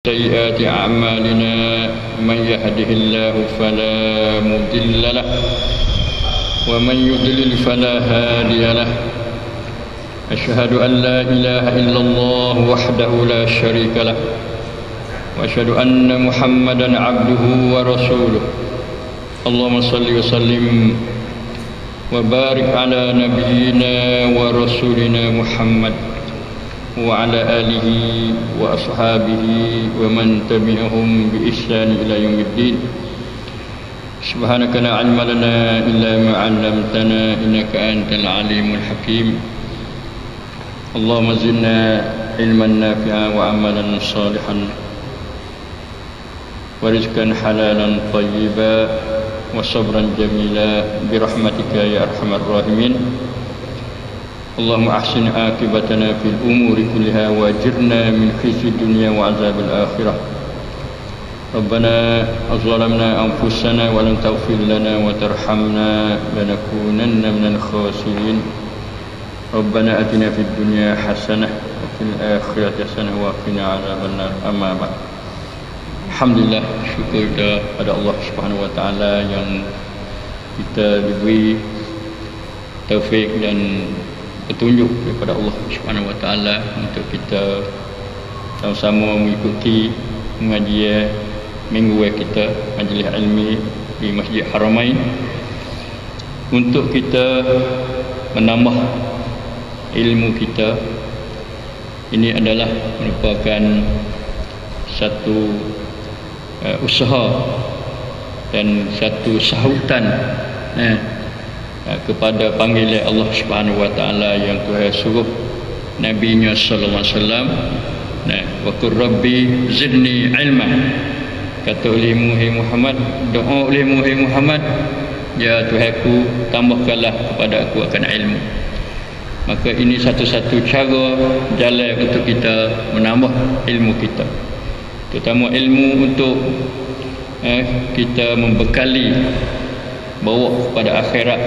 سيئات أعمالنا من يهده الله فلا مضل له ومن يضلل فلا هادي له أشهد أن لا إله إلا الله وحده لا شريك له وأشهد أن محمدا عبده ورسوله اللهم صل وسلم وبارك على نبينا ورسولنا محمد وعلى آله وأصحابه ومن تبعهم بإحسان إلى يوم الدين سبحانك لا علم لنا إلا ما علمتنا إنك أنت العليم الحكيم اللهم زدنا علما نافعا وعملا صالحا ورزقا حلالا طيبا وصبرا جميلا برحمتك يا أرحم الراحمين اللهم أحسن عاقبتنا في الأمور كلها وأجرنا من خزي الدنيا وعذاب الآخرة ربنا ظلمنا أنفسنا ولم تغفر لنا وترحمنا لنكونن من الخاسرين ربنا أتنا في الدنيا حسنة وفي الآخرة حسنة وقنا عذاب النار أما بعد Alhamdulillah, syukur kepada Allah Subhanahu Wa Taala yang kita diberi taufik dan petunjuk daripada Allah Subhanahu Wa Taala untuk kita sama-sama mengikuti pengajian minggu kita majlis ilmi di Masjid Haramain untuk kita menambah ilmu kita. Ini adalah merupakan satu usaha dan satu sahutan kepada panggilan Allah Subhanahu Wa Taala yang Tuhan suruh Nabi-Nya sallallahu alaihi wasallam, wa qur rabbi zidni ilma, kata oleh Muhammad, doa oleh Muhammad, ya Tuhanku tambahkanlah kepada aku akan ilmu. Maka ini satu-satu cara jalan untuk kita menambah ilmu kita, terutama ilmu untuk kita membekali bawa kepada akhirat,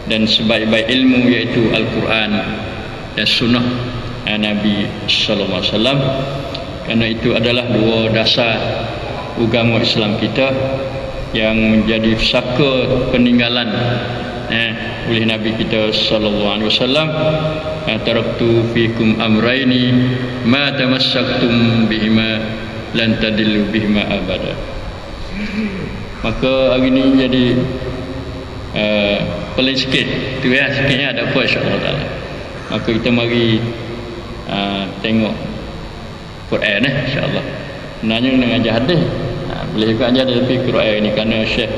dan sebaik-baik ilmu iaitu Al-Quran dan Sunnah Nabi sallallahu alaihi wasallam, kerana itu adalah dua dasar agama Islam kita yang menjadi saka peninggalan oleh Nabi kita sallallahu alaihi wasallam. Taraktu fikum amraini ma tamassaktum bihima lan tadillu bihima abada. Maka hari ni jadi pelik sikit tu ya, sikitnya ada apa insya-Allah taala. Maka kita mari tengok Quran insya-Allah. Sebenarnya nak ajar hadis, boleh juga ajar hadis, tapi Quran ni kerana Syekh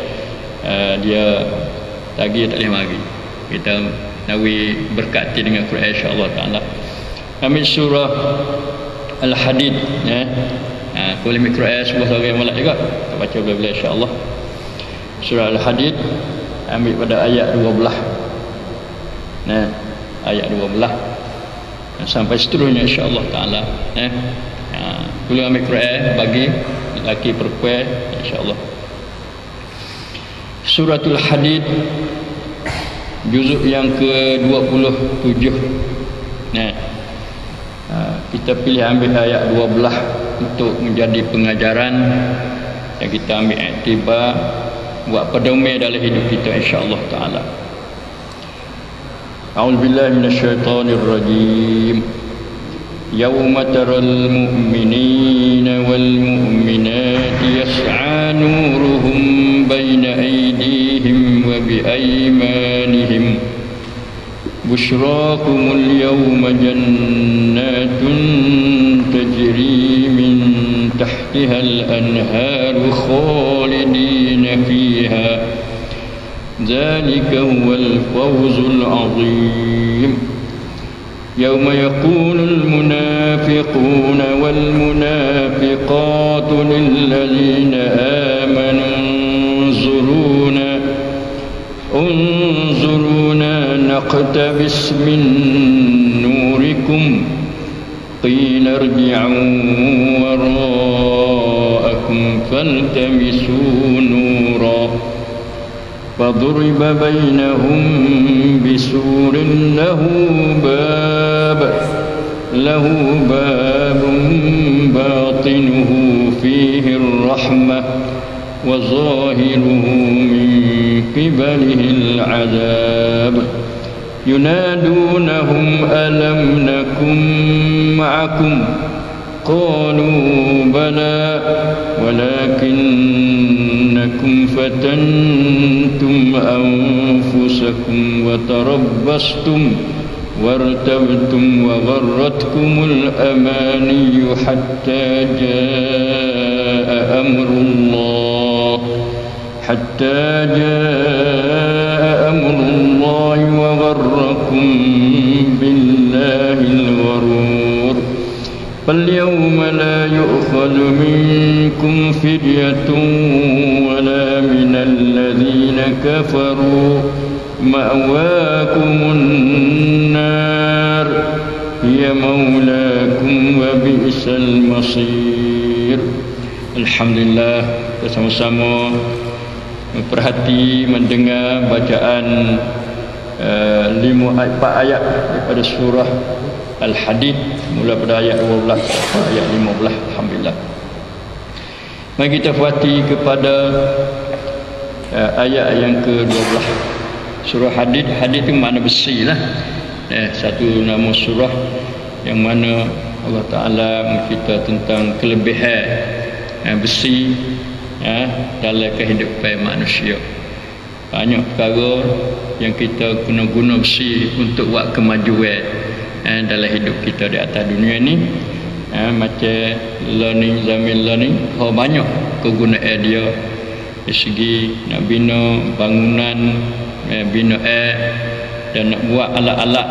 dia lagi tak boleh mari. Kita nawi berkati dengan Quran insya-Allah taala. Ambil surah Al-Hadid boleh ambil Quran sebuah surah yang malak juga. Kita baca bila-bila insya-Allah. Surah Al-Hadid ambil pada ayat 12. Ayat 12 sampai seterusnya insya-Allah taala. Boleh ambil Quran bagi lelaki perempuan insya-Allah. Suratul Hadid juzuk yang ke-27. Kita pilih ambil ayat 12 untuk menjadi pengajaran yang kita ambil iktibar buat pedoman dalam hidup kita insya-Allah taala. A'udzubillahi minasyaitonir rajim. Yauma taral mu'minina wal mu'minati yas'a nuruhum baina aydihim wa bi aymanihim bushrakumul yawma jannatun tajri min tahtiha al-anharu khalidina fiha dhalika huwal fawzul azim. يوم يقول المنافقون والمنافقات للذين آمنوا انظرونا نقتبس من نوركم قيل ارجعوا وراءكم فالتمسوا نورا فضرب بينهم بسور له باب باب باطنه فيه الرحمة وظاهره من قبله العذاب ينادونهم ألم نكن معكم قالوا بلى ولكنكم فتنتم أنفسكم وتربصتم وارتبتم وغرتكم الأماني حتى جاء أمر الله وغركم بالله الغرور فاليوم لا يؤخذ منكم فدية ولا من الذين كفروا مأواكم النار هي مولاكم وبئس المصير. Alhamdulillah, bersama-sama memperhati, mendengar bacaan 4 ayat daripada surah Al-Hadid, mula pada ayat 12 ayat 15. Alhamdulillah. Mari kita perhati kepada ayat yang ke-12 surah Hadid. Hadid itu makna besi lah. Satu nama surah yang mana Allah Ta'ala bercerita tentang kelebihan besi dalam kehidupan manusia. Banyak perkara yang kita kena guna besi untuk buat kemajuan dalam hidup kita di atas dunia ni. Macam zaman learning, banyak kegunaan dia dari segi nak bina bangunan, bina dan nak buat alat-alat,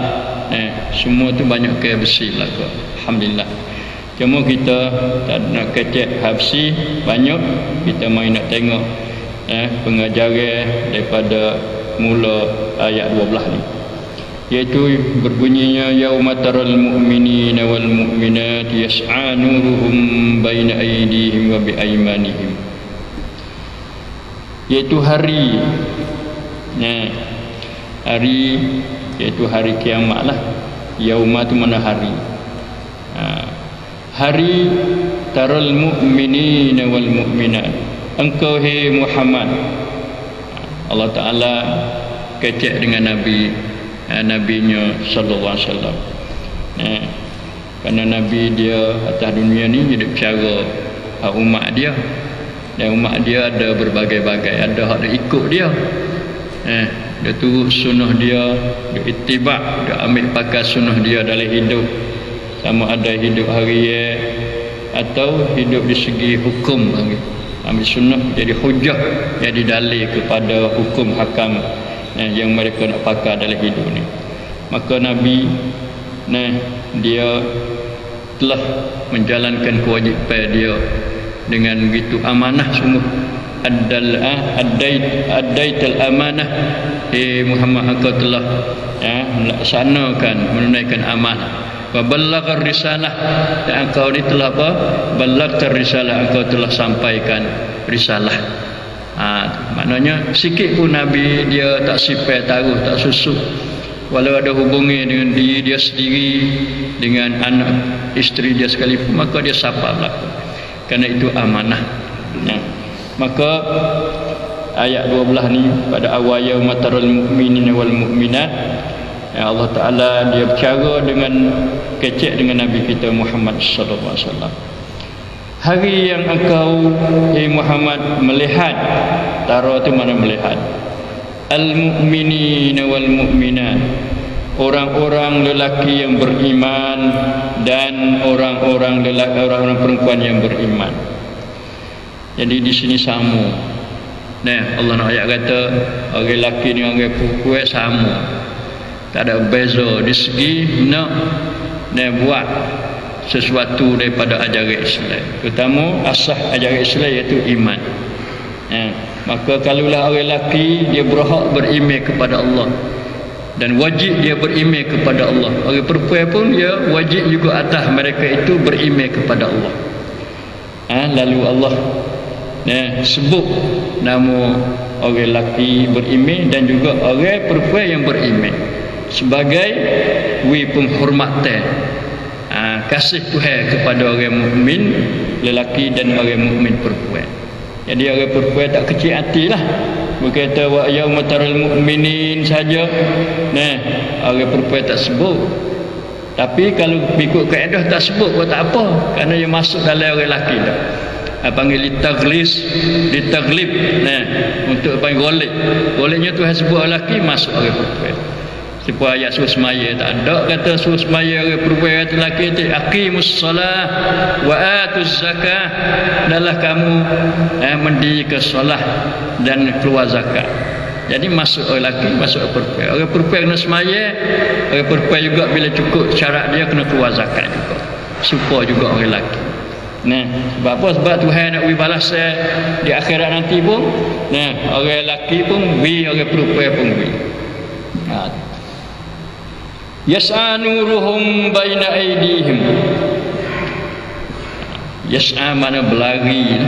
semua tu banyak ke besi lah. Alhamdulillah. Cuma kita tak nak kecek besi banyak, kita main nak tengok pengajaran daripada mula ayat 12 ni, iaitu berbunyinya yauma taral mu'minina wal mu'minat yas'a nuruhum baina aydihim wa bi aymanihim, iaitu hari iaitu hari kiamat lah. Yauma tu mana hari. Hari taral mu'minina wal mu'minat, engkau hai Muhammad, Allah Ta'ala kecek dengan Nabinya sallallahu alaihi wasallam. Kerana Nabi dia atas dunia ni hidup cara umat dia, dan umat dia ada berbagai-bagai, ada hak dia ikut dia, dia turut sunnah dia, dia ittiba', dia ambil pakai sunnah dia dalam hidup, sama ada hidup harian atau hidup di segi hukum. Ambil sunnah jadi hujah, jadi dalil kepada hukum hakam yang mereka nak pakai dalam hidup ni. Maka Nabi dia telah menjalankan kewajipan dia dengan begitu amanah sungguh. Addaital amanah, Muhammad, engkau telah melaksanakan, menunaikan amanah. Wa ballaghar risalah, dan engkau ni telah apa? Ballaghtar risalah, engkau telah sampaikan risalah. Maknanya sikit pun Nabi dia tak sifat taruh, tak susuk, walau ada hubungan dengan diri dia sendiri, dengan anak isteri dia sekalipun, maka dia sabarlah, kerana itu amanah. Maka ayat 12 ni pada awal yauma taral mu'minina wal mu'minat, Allah Ta'ala dia bercara dengan kecek dengan Nabi kita Muhammad sallallahu alaihi wasallam. Hari yang engkau Muhammad melihat, tara tu mana melihat, al-mu'minina wal mu'minat, orang-orang lelaki yang beriman dan orang-orang perempuan yang beriman. Jadi di sini sama. Allah nak ayat kata orang lelaki dengan orang perempuan sama, tak ada beza di segi nak buat sesuatu daripada ajaran Islam, terutama asas ajaran Islam iaitu iman. Maka kalaulah orang lelaki dia berhak beriman kepada Allah dan wajib dia beriman kepada Allah, orang perempuan pun dia wajib juga atas mereka itu beriman kepada Allah. Lalu Allah sebut nama orang lelaki beriman dan juga orang perempuan yang beriman sebagai penghormatan kasih Tuhan kepada orang mukmin lelaki dan orang mukmin perempuan. Jadi orang perempuan tak kecil hatilah. Berkata wa yauma taral mu'minin saja. Nah, orang perempuan tak sebut. Tapi kalau ikut kaedah tak sebut pun tak apa, kerana dia masuk dalam orang lelaki dah. Panggil ditaglib. Nah, untuk panggil golek. Goleknya Tuhan sebut orang lelaki, masuk orang perempuan. Sebuah ayat surah semaya tak ada kata surah semaya orang perempuan kata lelaki itu aqimus solah wa atuz zakah, adalah kamu mendirikan solah dan keluar zakat. Jadi masuk orang lelaki, masuk orang perempuan. Orang perempuan kena semaya, orang perempuan juga bila cukup syarat dia kena keluar zakat juga. Supaya juga orang lelaki. Nah, sebab apa? Sebab Tuhan nak beri balas di akhirat nanti pun. Nah, orang lelaki pun beri, orang perempuan pun beri. Yas'a nuruhum baina aydihim. Yas'a mana berlari.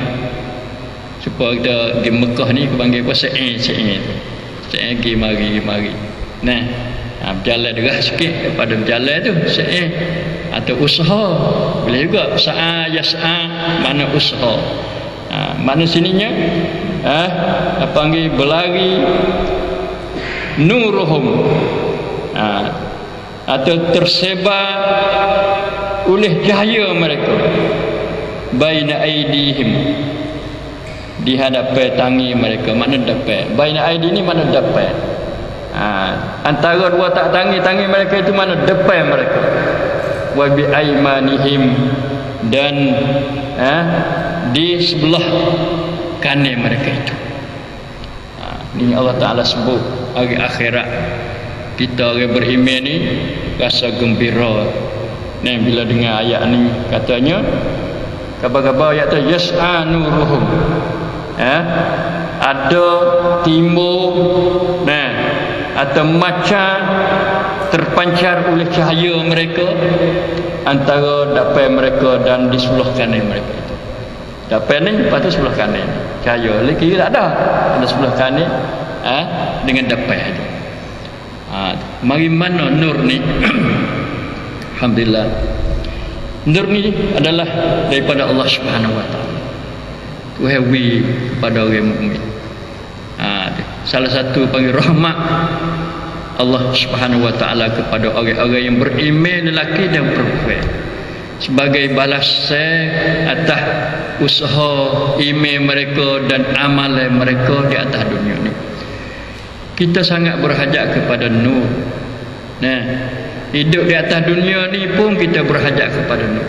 Supaya kita pergi Mekah ni panggil apa? Sa'i pergi mari. Nah, berjalan derah sikit daripada berjalan tu sa'i atau usaha. Boleh juga sa'a yas'a mana usaha. Mana sininya panggil berlari nuruhum. Atau tersebar oleh cahaya mereka baina aidihim, di hadapan tangi mereka. Mana dapat baina aidi ni mana dapat, antara dua tak tangi mereka itu mana depan mereka. Wa bi aimanihim, dan di sebelah kanan mereka itu. Ini Allah Ta'ala sebut hari akhirat. Kita orang beriman ni rasa gembira. Nah, bila dengar ayat ni katanya kabar-kabar ayat tu yas'a nuruhum. Ada timbul atau macam terpancar oleh cahaya mereka antara dapat mereka dan di sebelah kanan mereka itu. Dapat ni lepas tu sebelah kanan. Cahaya oleh kiri tak ada. Ada sebelah kanan dengan dapat ada. Mari mana nur ni? Alhamdulillah, nur ni adalah daripada Allah Subhanahu Wa Taala. Tuhan wi kepada orang mukmin. Salah satu panggil rahmat Allah Subhanahu Wa Taala kepada orang-orang yang beriman lelaki dan perempuan, sebagai balasan atas usaha iman mereka dan amalan mereka di atas dunia ni. Kita sangat berhajat kepada nur. Nah, hidup di atas dunia ni pun kita berhajat kepada nur.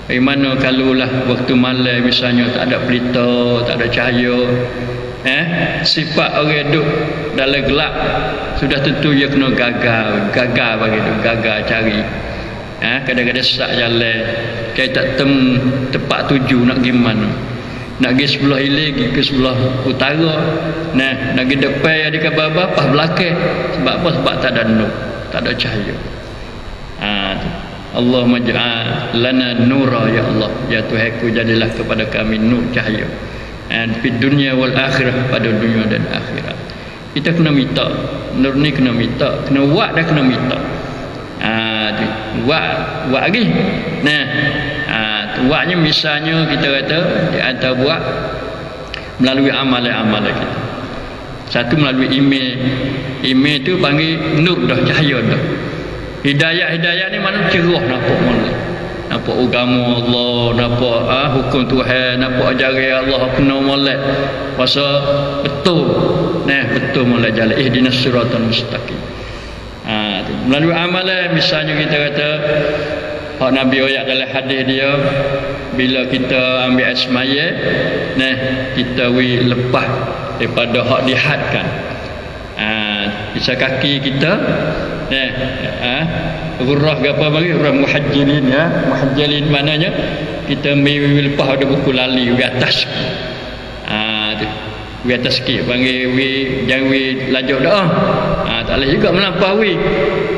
Bagaimana kalaulah waktu malam misalnya tak ada pelita, tak ada cahaya, sifat orang duduk dalam gelap sudah tentu dia kena gagal bagi tu, gagal cari. Kadang-kadang sesak jalan, kita tak tepat tuju nak pergi mana. Nak pergi sebelah hilir, pergi ke sebelah utara. Nah, nak pergi depan ada kabar apa belakang. Sebab apa? Sebab tak ada nur, tak ada cahaya. Allahumma ja'al lana nura ya Allah. Ya Tuhanku, jadilah kepada kami nur cahaya. Di dunia wal akhirah, pada dunia dan akhirat. Kita kena minta. Nur ni kena minta. Kena buat dah kena minta. Buat lagi. Nah, buatnya misalnya kita kata di antara buat melalui amalan-amalan kita. Satu melalui email tu panggil nur dah, cahaya dah. Hidayah ni mana cerah nampak molek. Nampak agama Allah, nampak hukum Tuhan, nampak ajaran Allah kena molek. Pasal betul. Nah, betul molek jalan ihdinas siratal mustaqim. Melalui amalan misalnya kita kata hak Nabi ayat dalam hadis dia, bila kita ambil asmaya, nah kita lepas daripada hak dihadkan. Bisa kaki kita, gurrah ke apa bagi orang muhajjilin, muhajjilin maknanya kita lepas ada buku lali di atas. Di atas sikit panggil jangan lajuk dah. Tak boleh juga melampaui.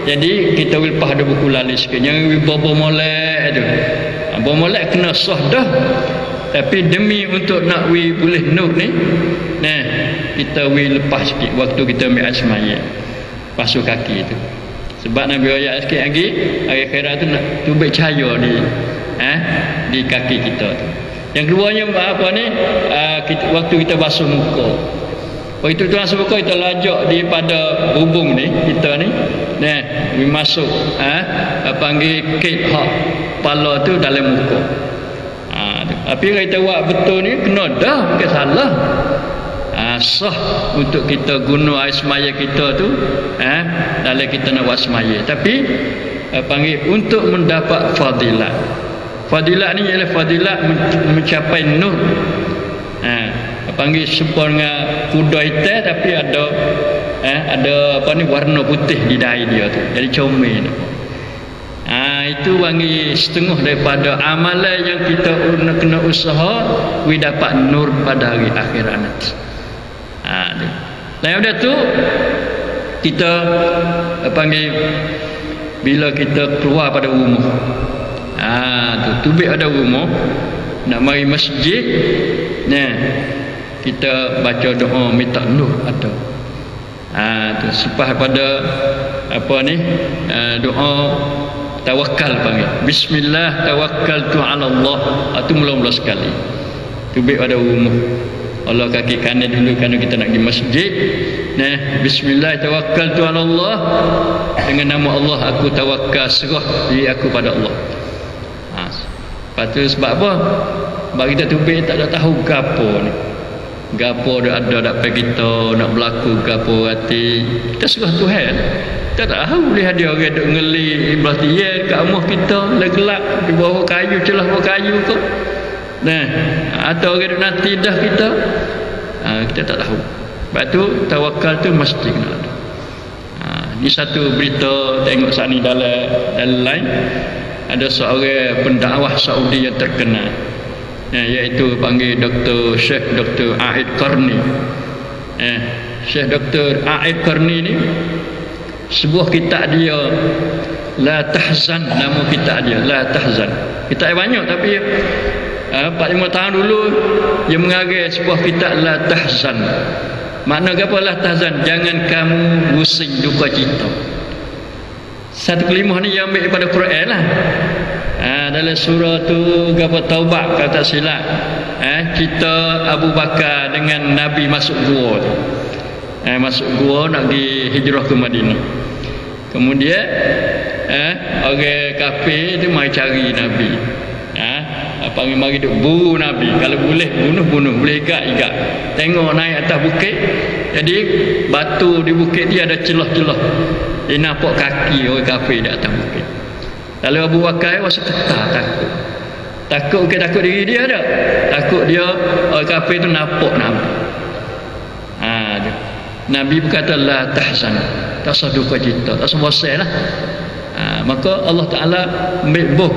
Jadi kita lepas ada buku lali sikit, jangan bobo molek tu. Bobo molek kena sah dah. Tapi demi untuk nak boleh nur ni, kita lepas sikit waktu kita ambil asmaya. Basuh kaki tu. Sebab Nabi ayat sikit lagi hari akhirat tu nak tubik cahaya di kaki kita tu. Yang keduanya apa ni, waktu kita basuh muka. Waktu tu basuh muka kita lajak di pada hubung ni kita ni. Masuk panggil kek hak kepala tu dalam muka. Tapi kalau kita buat betul ni kena dah, bukan salah. Sah untuk kita guna air semaya kita tu dalam kita nak buat semaya. Tapi panggil untuk mendapat fadilat. Fadilat ni ialah fadilat mencapai nur. Panggil serupa dengan kuda hitam tapi ada apa ni warna putih di dahi dia tu. Jadi comel. Itu panggil setengah daripada amalan yang kita kena usaha we dapat nur pada hari akhirat nanti. Lain dah tu kita panggil bila kita keluar pada rumah. Tubik ada rumah nak mari masjid, kita baca doa minta nur ada. Selepas pada apa ni doa tawakal panggil bismillah tawakkaltu ala Allah, itu mula-mula sekali tubik pada rumah. Allah kaki kanan dulu kerana kita nak pergi masjid. Bismillah tawakkaltu ala Allah, dengan nama Allah aku tawakal, serah diri aku pada Allah. Lepas tu sebab apa? Sebab kita tubik tak ada tahu gapo ni, gapo ada dapat kita nak berlaku gapo hati. Kita serah Tuhan. Kita tak tahu boleh ada orang duk ngeli belah tiang kat rumah kita gelap di bawah kayu, celah bawah kayu ke. Atau orang duk nanti dah kita. Kita tak tahu. Sebab tu tawakal tu mesti kena ada. Ni satu berita tengok saat ni dalam line. Ada seorang pendakwah Saudi yang terkenal, iaitu panggil Syekh Dr. A'id Qarni. Syekh Dr. A'id Qarni ni sebuah kitab dia La Tahzan, nama kitab dia La Tahzan. Kitab banyak tapi 4-5 tahun dulu dia mengarang sebuah kitab La Tahzan. Makna apa La Tahzan? Jangan kamu pusing duka cita. Satu kalimah ni yang ambil daripada Quran lah. Dalam surah tu Taubat kalau tak silap, kita Abu Bakar dengan Nabi masuk gua tu. Masuk gua nak pergi hijrah ke Madinah. Kemudian orang kafir tu mai cari Nabi. Panggil mari duk buru Nabi. Kalau boleh bunuh, boleh ikat. Tengok naik atas bukit. Jadi batu di bukit dia ada celah-celah. Dia nampak kaki orang kafir di atas bukit. Lalu Abu Bakar rasa takut. Takut diri dia tak? Takut dia orang kafir tu nampak Nabi. Nabi berkata la tahzan, tak usah duka cita, tak usah bosan lah. Maka Allah Ta'ala ambil buh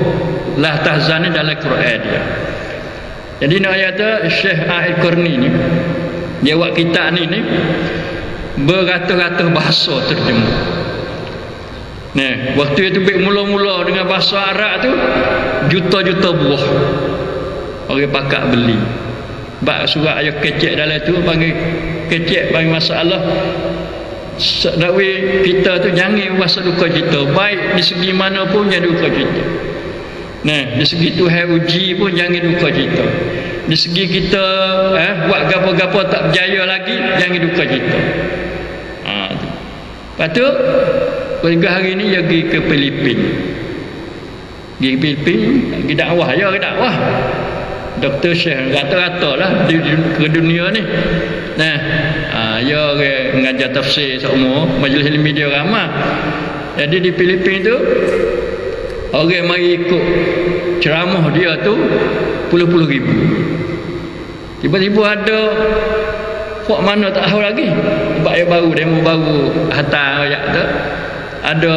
la tahzan ni dalam Quran dia. Jadi nak kata Syekh A'id Qarni ni dia buat kitab ni beratus-ratus bahasa terjemah. Waktu itu mula-mula dengan bahasa Arab tu juta-juta buah orang pakak beli. Bak surat ayat kecek dalam tu panggil kecek bagi masalah dakwi kita tu jangan rasa duka cita, baik di segi mana pun jangan duka cita. Di segi Tuhan uji pun jangan duka cita. Di segi kita buat gapo-gapo tak berjaya lagi, jangan duka cita. Lepas tu pergi hari ni dia pergi ke Filipin. Pergi Filipin, pergi dakwah. Dr. Syekh rata-rata lah ke dunia ni. Ya orang mengajar tafsir seumur, majlis ilmi dia ramai. Jadi di Filipin tu orang mari ikut ceramah dia tu puluh-puluh ribu. Tiba-tiba ada Fok mana tak tahu lagi. Sebab yang baru, demo baru hantar ayat tu. Ada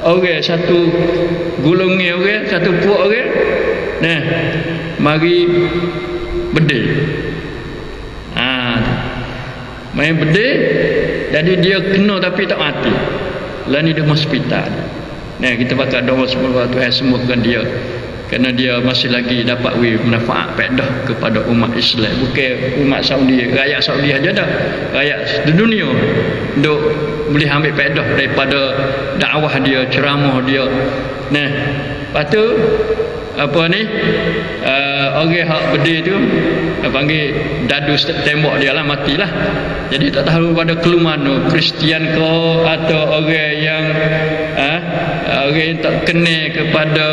orang satu golongan orang, satu puak orang. Mari bedil. Main bedil, jadi dia kena tapi tak mati. Lah ni dia hospital. Kita pakai doa semoga Tuhan sembuhkan dia. kerana dia masih lagi dapat manfaat faedah kepada umat Islam, bukan umat Saudi, rakyat Saudi aja dah, rakyat di dunia duk boleh ambil faedah daripada dakwah dia, ceramah dia. Nah, lepas tu apa ni, orang hak berdiri tu panggil dadu tembok dia lah, matilah. Jadi tak tahu pada kelu mana, Kristian ke atau orang yang orang yang tak kenal kepada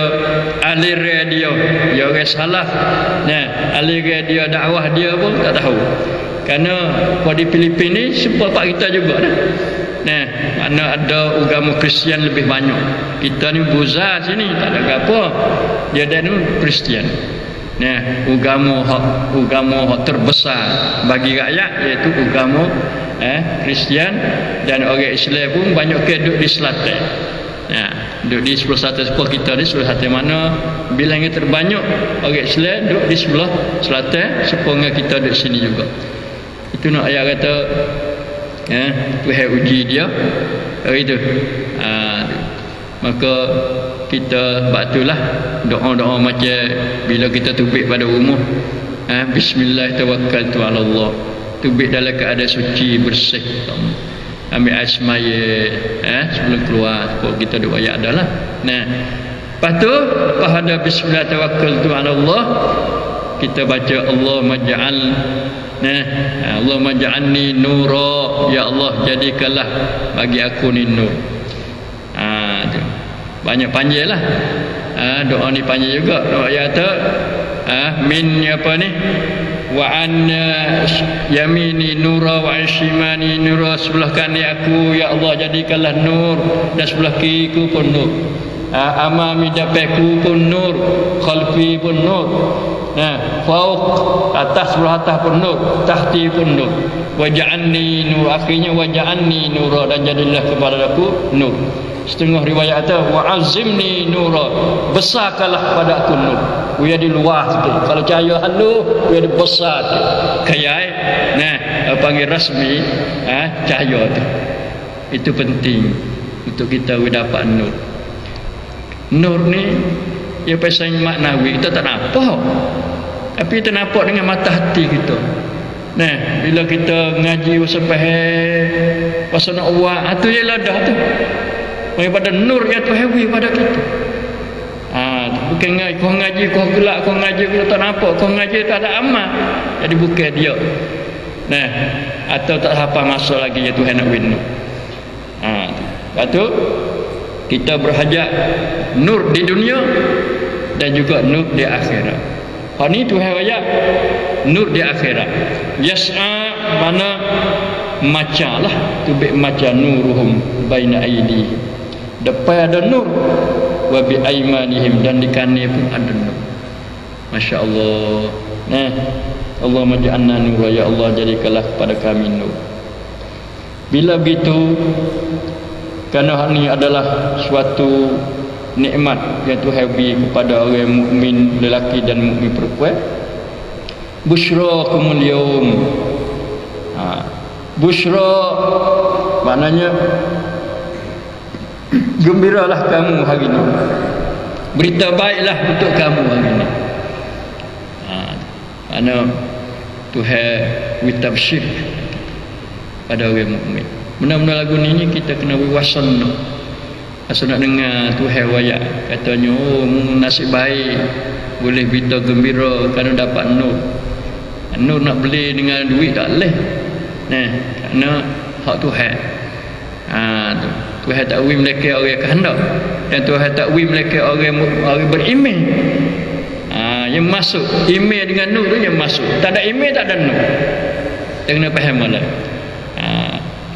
aliran dia, ya orang salah. Nah, aliran dia, dakwah dia pun tak tahu. Kerana pada Filipin ni semua pak kita juga dah. Nah, mana ada agama Kristian lebih banyak. Kita ni Buza sini tak ada apa. Dia dah ni Kristian. Nah, agama hak terbesar bagi rakyat iaitu agama Kristian, dan orang Islam pun banyak ke duduk di selatan. Nah, duduk di sebelah selatan sekolah kita ni, sebelah selatan mana bilangnya terbanyak orang Islam duduk di sebelah selatan, sepengah kita duduk sini juga. Itu nak ayat kata Tuhan uji dia hari tu. Maka kita batulah doa-doa macam bila kita tubik pada rumah, bismillah tawakkaltu ala Allah, tubik dalam keadaan suci bersih, ambil air semaya sebelum keluar, kok kita doa ayat adalah. Nah, lepas tu lepas ada bismillah tawakkaltu ala Allah, kita baca Allahumma ja'al, Allahumma ja'alni nura, ya Allah jadikanlah bagi aku ni nur. Tu. Banyak panjang lah. Doa ni panjang juga. Doa ya tu min apa ni, wa an yamini nura wa an shimani nura, sebelah kanan aku ya Allah jadikanlah nur, dan sebelah kiri ku pun nur, amami dapeku pun nur, khalfi pun nur. Fauq, atas, sebelah atas pun nur, tahti pun nur. Waja'anni nur, akhirnya waja'anni nura, dan jadilah kepada aku nur. Setengah riwayat kata wa'azimni nura, besarkanlah pada aku nur. Dia di luar sikit. Kalau cahaya halus, dia di besar sikit. Kayai, panggil rasmi cahaya tu. Itu penting untuk kita dapat nur. Nur ni ia pasal maknawi, kita tak nampak, tapi kita nampak dengan mata hati kita. Nah, bila kita ngaji sampai pasal nak buat, tu je ladah tu. Daripada nur yang terhawi pada kita. Bukan kau ngaji, kau gelak, kau ngaji, kau tak nampak, kau ngaji tak ada amal. Jadi bukan dia. Nah, atau tak apa masa lagi ya Tuhan nak win nur. Lepas tu kita berhajat nur di dunia dan juga nur di akhirat. Hal ni Tuhan ayat nur di akhirat. Yas'a mana macalah, tubik maca nuruhum baina aidi. Depan ada nur, wa bi aimanihim, dan di kanan pun ada nur. Masya-Allah. Nah, Allahumma ja'alna nur, ya Allah jadikanlah kepada kami nur. Bila begitu, kerana hal ini adalah suatu nikmat yang Tuhan beri kepada orang mukmin lelaki dan mukmin perempuan. Busyrakumul yaum. Busyra maknanya gembiralah kamu hari ini. Berita baiklah untuk kamu hari ini. Mana Tuhan witabsyir pada orang mukmin. Benar-benar lagu ni kita kena wawasan. Asal nak dengar Tuhan wayak katanya, nasib baik boleh berita gembira kerana dapat nur. Nur nak beli dengan duit tak boleh. Kerana hak Tuhan. Tuhan tak wim mereka orang kehendak, dan Tuhan tak wim mereka orang beriman. Yang masuk iman dengan nur tu yang masuk. Tak ada iman tak ada nur. Kita kena faham lah.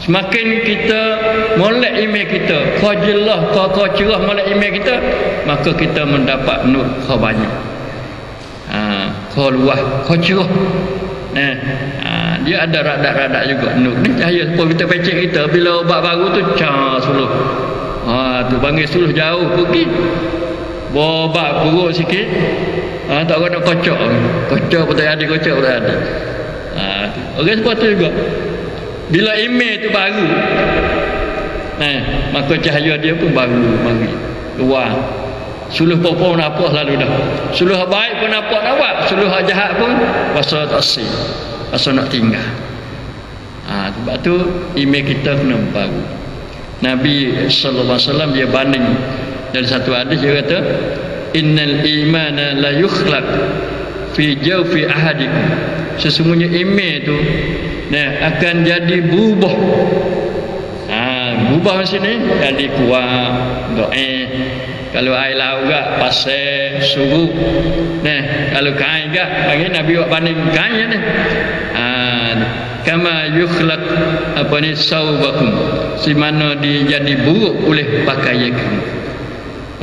Semakin kita molek iman kita, kau jelas, kau cerah molek iman kita, maka kita mendapat nur kau banyak. Kau luah, kau cerah. Dia ada radak-radak juga nur. Ni cahaya sepuluh kita pecek kita bila obat baru tu suluh. Tu panggil suluh jauh pergi. Obat buruk sikit. Tak kena kocok. Kocok pun tak ada, kocok pun tak ada. Orang seperti juga. Bila email tu baru, maka cahaya dia pun baru mari luar. Suluh pun apa lalu dah. Suluh baik pun apa nak buat. Suluh jahat pun rasa tak si. Rasa nak tinggal. Sebab tu email kita kena baru. Nabi sallallahu alaihi wasallam dia banding dari satu hadis dia kata innal imana la yukhlaq fi jawfi ahadikum. Sesungguhnya email tu akan jadi berubah. Berubah macam ni jadi kuat doa. Kalau air laut gak pasir suruh. Kalau kain gak panggil Nabi buat banding kain ni. Kama yukhlaq apa ni saubakum. Si mana dia jadi buruk oleh pakaian kamu.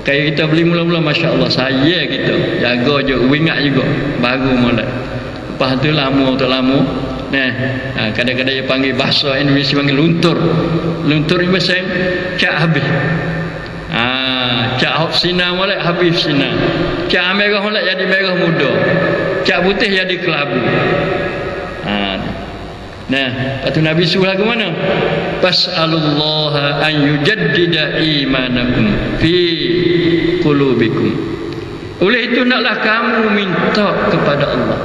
Pakaian kita beli mula-mula masya-Allah saya kita jaga je ingat juga baru mula. Lepas tu lama tak lama kadang-kadang dia panggil bahasa Indonesia panggil luntur. Luntur ni macam cak habis. Cak hop sinar molek habis sinar. Cak merah molek jadi merah muda. Cak putih jadi kelabu. Lepas tu Nabi suruh lagu mana? Fas'alullaha an yujaddida imanakum fi qulubikum. Oleh itu naklah kamu minta kepada Allah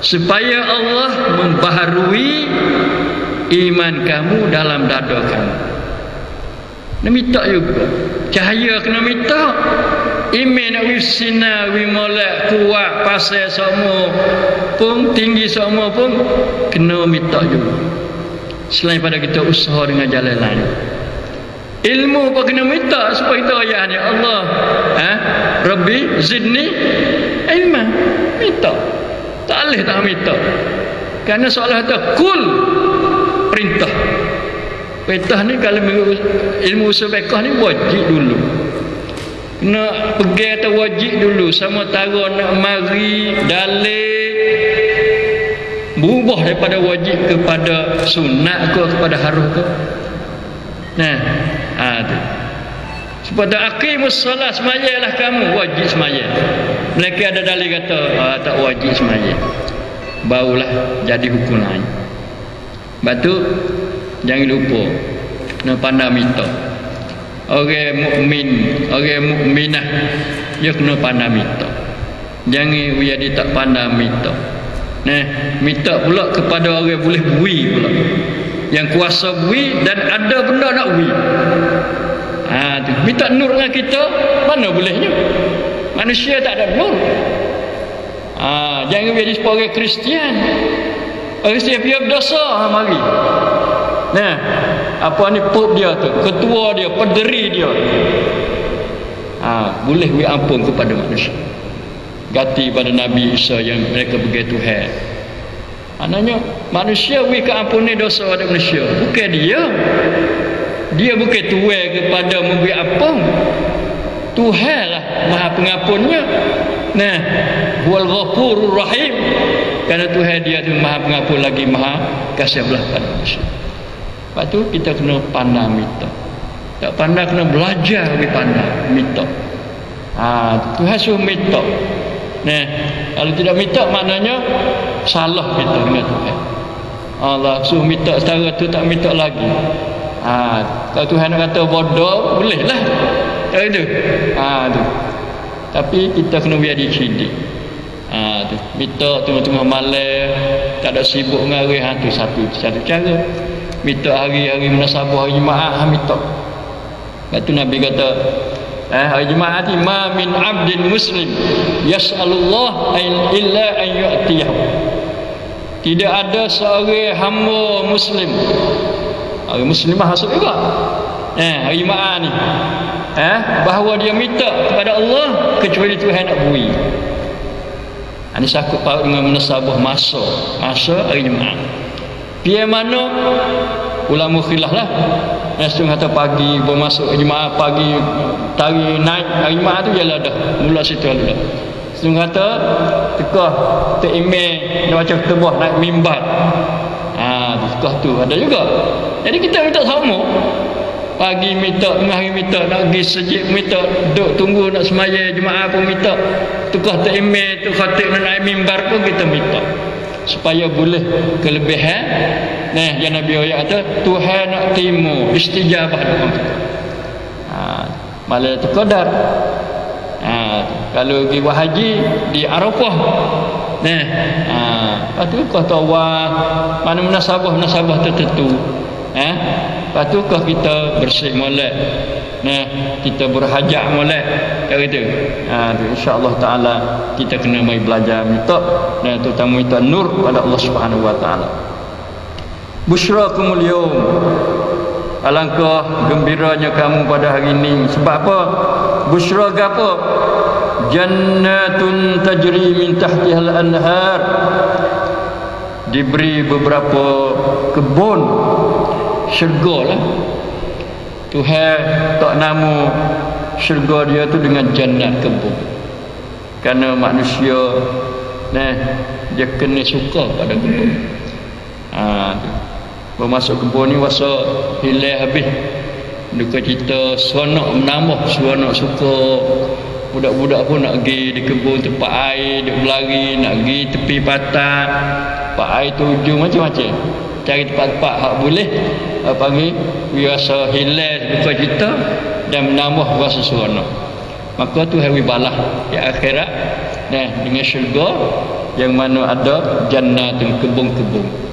supaya Allah membaharui iman kamu dalam dada kamu. Nak minta juga. Cahaya kena minta. Iman nak wisina, wimolek, kuat, pasal semua pun, tinggi semua pun kena minta juga. Selain pada kita usaha dengan jalan lain. Ilmu pun kena minta supaya kita ayat ni Allah. Rabbi zidni ilma. Minta. Tak boleh tak minta. Kerana soalan kata kul perintah. Perintah ni kalau ilmu usul fiqh ni wajib dulu. Kena pergi atau wajib dulu sama tara nak mari dalil berubah daripada wajib kepada sunat ke kepada harus ke. Tu. Sebab aqimus solat semayalah kamu wajib semaya. Mereka ada dalil kata tak wajib semaya. Barulah jadi hukum lain. Batu jangan lupa kena pandai minta. Orang mukmin, orang mukminah dia kena pandai minta. Jangan dia tak pandai minta. Minta pula kepada orang boleh bui pula. Yang kuasa bui dan ada benda nak bui. Minta nur dengan kita mana bolehnya? Manusia tak ada nur. Jangan jadi sebagai Kristian. Orang Kristian dia berdosa mari. Apa ni pop dia tu, ketua dia, penderi dia. Boleh we ampun kepada manusia. Ganti pada Nabi Isa yang mereka begitu Tuhan. Maknanya manusia we keampuni dosa pada manusia, bukan dia. Dia bukan tuai kepada memberi ampun. Tuhan lah Maha Pengampunnya. Huwal Ghafurur Rahim. Kerana Tuhan dia tu Maha Pengampun lagi Maha kasih belah pada manusia. Lepas tu kita kena pandai minta. Tak pandai kena belajar lebih pandai minta. Tuhan suruh minta. Kalau tidak minta maknanya salah kita dengan Tuhan. Allah suruh minta setara tu tak minta lagi. Kalau Tuhan nak kata bodoh boleh lah. Tak itu. Tu. Tapi kita kena biar dicidik. Tu. Minta tengah-tengah malam tak ada sibuk ngarih tu satu cara. Minta hari-hari munasabah hari Jumaat minta. Lepas tu Nabi kata hari Jumaat ni ma min abdin muslim yas'alullah illa an yu'tiyahu. Tidak ada seorang hamba muslim. Hari muslimah masuk juga. Hari Jumaat ni bahawa dia minta kepada Allah kecuali Tuhan nak beri. Ini sakut paut dengan munasabah masa hari Jumaat. Biar mana ulama khilaf lah. Nasib kata pagi bermasuk Jumaat pagi tari naik hari Jumaat tu jalan dah. Mula situ dah. Nasib kata tekah tak email dia macam tebah naik mimbar. Tekah tu ada juga. Jadi kita minta sama. Pagi minta, tengah hari minta, nak pergi sejid minta, duduk tunggu nak semaya Jumaat pun minta. Tekah tak email tu khatib nak naik mimbar pun kita minta. Supaya boleh kelebihan. Yang Nabi ayat kata Tuhan nak timu istijabah doa kita. Malah tu qadar. kalau pergi buat haji di Arafah. Nah, lepas tu kau tawaf mana munasabah tertentu. Lepas tu kau kita bersih molek. Nah, kita berhajat molek gitu. Insya-Allah taala kita kena mai belajar minta dan terutama minta nur pada Allah Subhanahu wa taala. Busyrakumul yaum. Alangkah gembiranya kamu pada hari ini. Sebab apa? Busyra apa? Jannatun tajri min tahtihal anhar. Diberi beberapa kebun syurga lah. Tuhan tak nama syurga dia tu dengan jannat kebun. Kerana manusia dia kena suka pada kebun. Bermasuk kebun ni wasa hilai habis. Duka cita seronok menambah, seronok suka. Budak-budak pun nak pergi di kebun tempat air, dia berlari, nak pergi tepi patah, tempat air tuju macam-macam. Cari tempat-tempat hak boleh panggil biasa hilal duka cita dan menambah rasa seronok. Maka tu hari balah di akhirat dengan syurga yang mana ada jannatun kebun-kebun.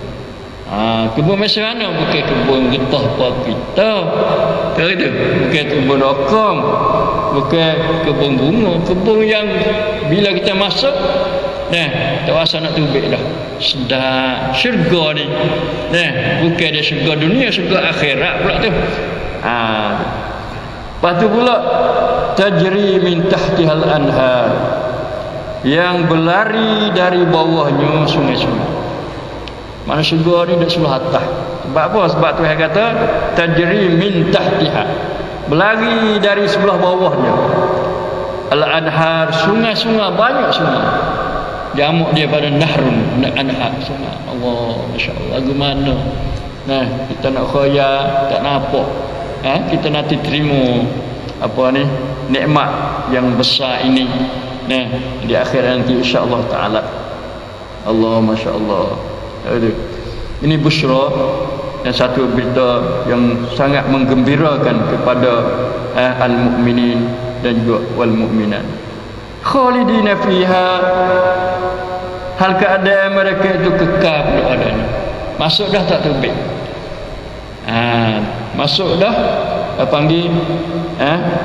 Kebun macam mana? Bukan kebun getah apa kita. Tahu tu? Bukan kebun okong, bukan kebun bunga, kebun yang bila kita masuk tak rasa nak tubik dah. Sedap syurga ni. Bukan dia syurga dunia, syurga akhirat pula tu. Lepas tu pula tajri min tahtihal anhar, yang berlari dari bawahnya sungai-sungai. Mana syurga ni dah sebelah atas. Sebab apa? Sebab Tuhan kata tajri min tahtiha, berlari dari sebelah bawahnya. Al-anhar, sungai-sungai, banyak sungai. Jamak dia pada nahrun, anhar, sungai. Allah, masya-Allah, lagu mana? Kita nak khoya, tak nampak. Kita nanti terima apa ni? Nikmat yang besar ini. Di akhirat nanti insya-Allah taala. Allah, masya-Allah. Ini busyra, dan satu berita yang sangat menggembirakan kepada al-mu'minin dan juga wal mu'minat. Khalidina fiha, hal keadaan mereka itu kekal pada adanya. Masuk dah tak terbit. Masuk dah panggil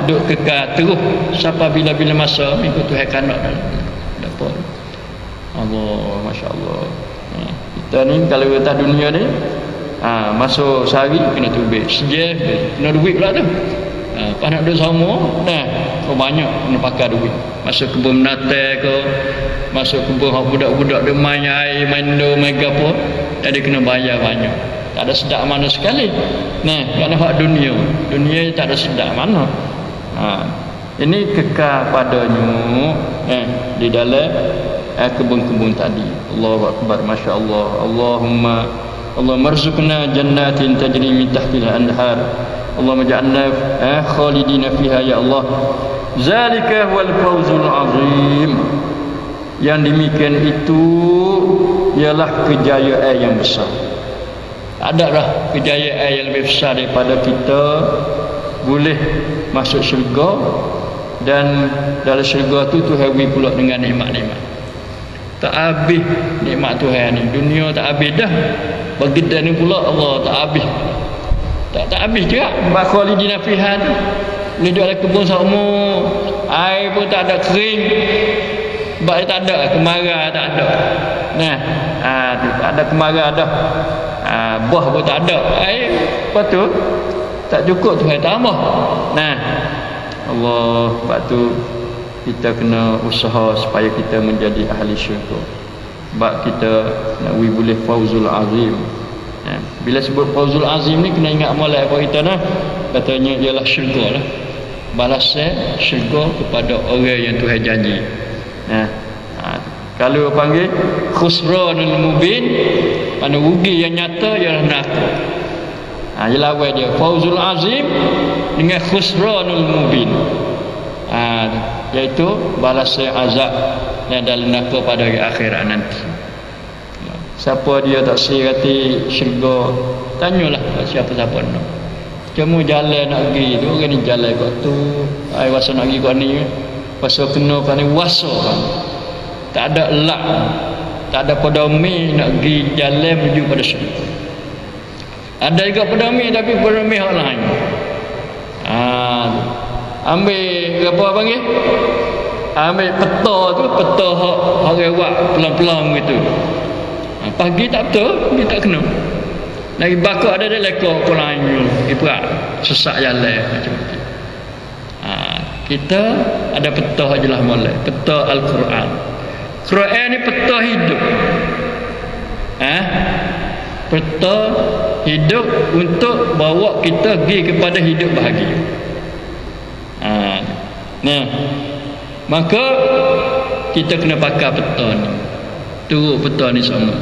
duk kekal terus sampai bila-bila masa mengikut Tuhan kanak dah dapat. Allah, masya-Allah. Kita ni kalau atas dunia ni masuk sehari kena tubik, sejam kena duit pula tu. Pas nak duduk sama banyak kena pakai duit. Masuk kebun menate ke, masuk kebun budak-budak dia main air, main do, main gapo, dia kena bayar banyak. Tak ada sedap mana sekali. Kerana hak dunia tak ada sedap mana. Ini kekal padanya di dalam kebun-kebun tadi. Allahu akbar, masya-Allah. Allahumma marzuqna jannatin tajri min tahtiha anhar. Allahumma ja'alna khalidina fiha ya Allah. Zalika huwal fawzul azim. Yang demikian itu ialah kejayaan yang besar. Ada dah kejayaan yang lebih besar daripada kita boleh masuk syurga, dan dalam syurga tu Tuhan beri pula dengan nikmat-nikmat. Tak habis nikmat Tuhan ni. Dunia tak habis dah. Bagi dia ni pula Allah tak habis. Tak habis juga. Khalidina fiha tu. Ni duduk dalam kebun seumur. Air pun tak ada kering. Sebab dia tak ada kemarau, tak ada. Tak ada kemarau dah. Buah pun tak ada. Air lepas tu tak cukup Tuhan tambah. Allah, sebab tu kita kena usaha supaya kita menjadi ahli syurga. Sebab kita nak boleh fauzul azim. Bila sebut fauzul azim ni kena ingat amalan apa kita dah. Katanya ialah syurga lah. Balasan syurga kepada orang yang Tuhan janji. Kalau panggil khusranul mubin, mana rugi yang nyata ialah neraka. Ialah awal dia fauzul azim dengan khusranul mubin. Iaitu balasan azab yang dalam neraka pada hari akhirat nanti. Siapa dia tak sirati syurga, tanyalah siapa-siapa nak. Cuma jalan nak pergi tu, orang ni jalan kat tu, ai rasa nak pergi kat ni. pasal kena kan wasa kan. Tak ada lak, tak ada pedami nak pergi jalan menuju pada syurga. Ada juga pedami tapi pedami hak lain. Ambil apa panggil? Ambil peta tu, peta hak rewak pelan-pelan gitu. Pagi tak betul, dia tak kena. Lagi bakar ada lekor ke lain, ibarat sesak jalan macam-macam. Kita ada peta jelas molek, peta Al-Quran. Quran ni peta hidup. Peta hidup untuk bawa kita pergi kepada hidup bahagia. Nah, maka kita kena pakai peta ni. Turut peta ni sama.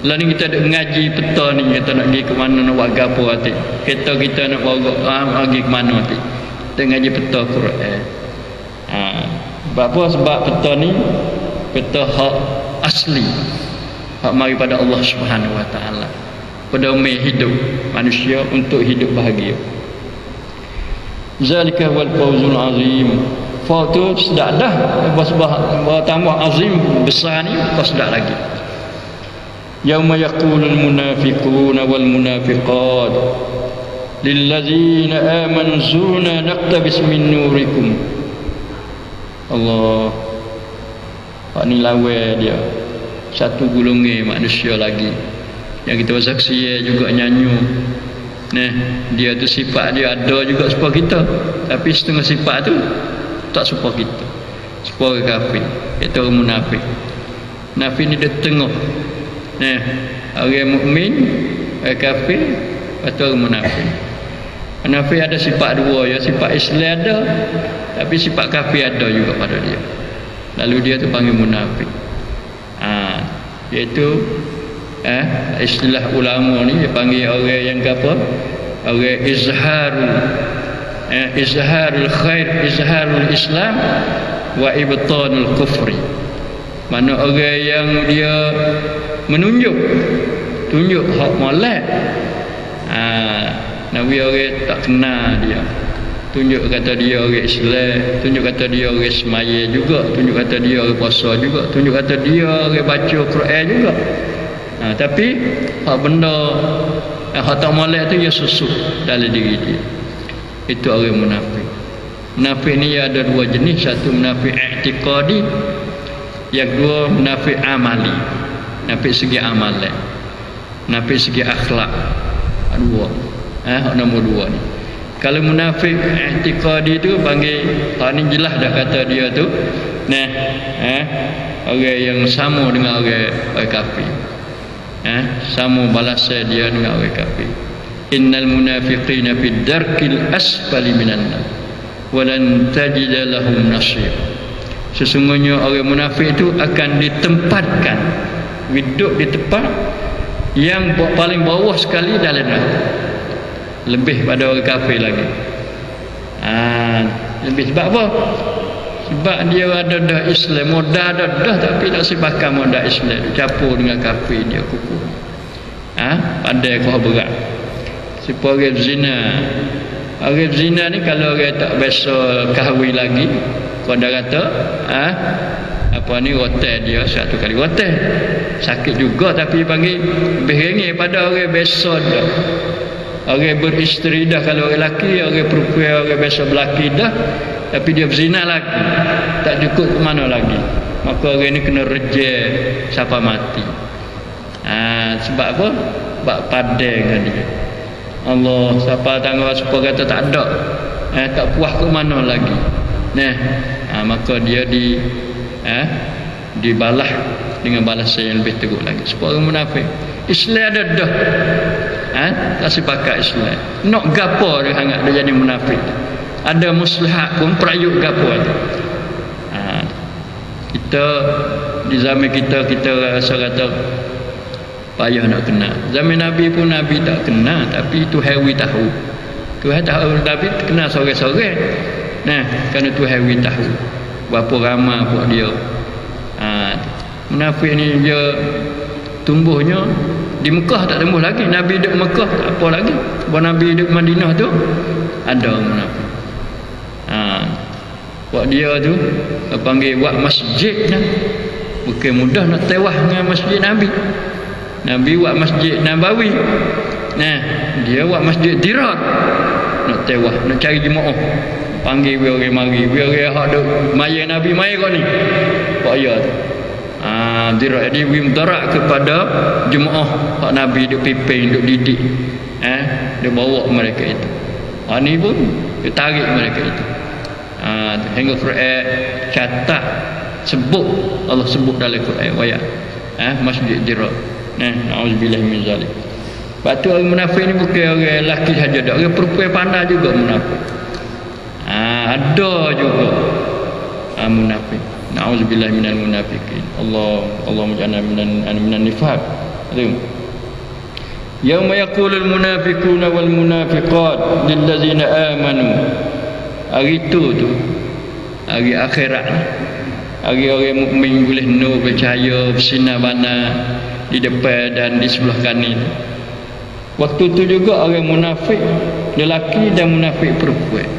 Lah ni kita ada mengaji peta ni, kita nak pergi ke mana, nak buat gapo hati. Kita nak bawa pergi ke mana hati. Kita ngaji peta Quran. Apa sebab peta ni peta hak asli, hak mari pada Allah Subhanahu Wa Taala, pedoman hidup manusia untuk hidup bahagia. Zalika wal fawzul azim. Fawzu sedak dah, sebab tambah azim besar ni kau sedak lagi. Yauma yaqulul munafiquna wal munafiqat lil ladzina amanu zurna naqtabis min nurikum. Allah, Pak ni lawa dia. Satu golongan manusia lagi yang kita saksi juga nyanyi. Nah, dia tu sifat dia ada juga serupa kita, tapi setengah sifat tu tak serupa kita. Serupa kafir, itu orang munafik. Munafik ni dia tengah. Nah, orang mukmin, orang kafir, atau orang munafik. Munafik ada sifat dua, ya, sifat Islam ada, tapi sifat kafir ada juga pada dia. Lalu dia tu panggil munafik. Iaitu istilah ulama ni dia panggil orang yang apa? Orang izharul khair, izharul Islam wa ibtanul kufri. Mana orang yang dia tunjuk hak molek. Nabi orang tak kenal dia. Tunjuk kata dia orang Islam, tunjuk kata dia orang semaya juga, tunjuk kata dia orang puasa juga, tunjuk kata dia orang baca Quran juga. Tapi hak benda hak tak molek tu dia susuk dalam diri dia. Itu orang munafik. Munafik ni ada dua jenis, satu munafik i'tiqadi, yang dua munafik amali. Munafik segi amalan, munafik segi akhlak. Dua. Hak nombor dua ni. Kalau munafik i'tiqadi tu panggil, ni jelas dah kata dia tu orang yang sama dengan orang kafir. Sama balasan dia dengan orang kafir. Innal munafiqina fid darkil asfali minan nar walan tajida lahum nasir. Sesungguhnya orang munafik itu akan ditempatkan, hidup di tempat yang paling bawah sekali dalam neraka, lebih pada orang kafir lagi. Lebih sebab apa? Sebab dia ada dah Islam, modal dah tapi tak sebakar modal Islam, campur dengan kafir dia kukuh. Pandai kau berat. Siapa orang zina? Orang zina ni kalau orang tak biasa kahwin lagi, kau dah kata apa ni, rotan dia satu kali rotan. Sakit juga tapi panggil lebih ringan pada orang biasa dah. Orang beristeri dah kalau orang lelaki, orang perempuan orang biasa berlaki dah, tapi dia berzina lagi, tak cukup ke mana lagi, maka orang ni kena reject sampai mati. Sebab apa? Sebab padai dengan dia. Allah, siapa tangga supaya kata tak ada, tak puas ke mana lagi. Maka dia dibalah dengan balasan yang lebih teruk lagi. Sebab orang munafik Islam ada dah, tak sepakat Islam, nak gapo dia hangat dia jadi munafik. Ada muslihat pun perayuk gapo tu. Kita di zaman kita rasa kata payah nak kenal. Zaman Nabi pun Nabi tak kenal, tapi Tuhan tahu. Tuhan tahu Nabi kenal seorang-seorang. Kerana Tuhan tahu berapa ramai buat dia. Munafik ni dia tumbuhnya di Mekah, tak tumbuh lagi. Nabi duduk Mekah tak apa lagi. Bahawa Nabi duduk Madinah tu ada munafik. Buat dia tu panggil buat masjid nah. Bukan mudah nak tewah dengan masjid Nabi. Nabi buat masjid Nabawi. Nah, dia buat masjid Dirar. Nak tewah, nak cari jemaah. Panggil orang mari, orang hak duk maya Nabi mai kau ni. Buat ya tu. Dirar jadi mudarat kepada jemaah hak Nabi duk pimpin, duk didik. Dia bawa mereka itu. Ni pun dia tarik mereka itu. Hingga Quran catat sebut, Allah sebut dalam Quran ayat masjid Dirar. Auzubillahi min zalik. Lepas tu orang munafik ni bukan orang lelaki saja dak, orang perempuan pandai juga munafik. Ada juga munafik. Auzubillahi minal munafiqin. Allah menjana minan nifaq. Yauma yaqulul munafiquna wal munafiqat lil ladzina amanu. Hari tu hari akhirat. Hari orang mukmin boleh nur bercahaya bersinar bana di depan dan di sebelah kanan. Waktu tu juga orang munafik lelaki dan munafik perempuan.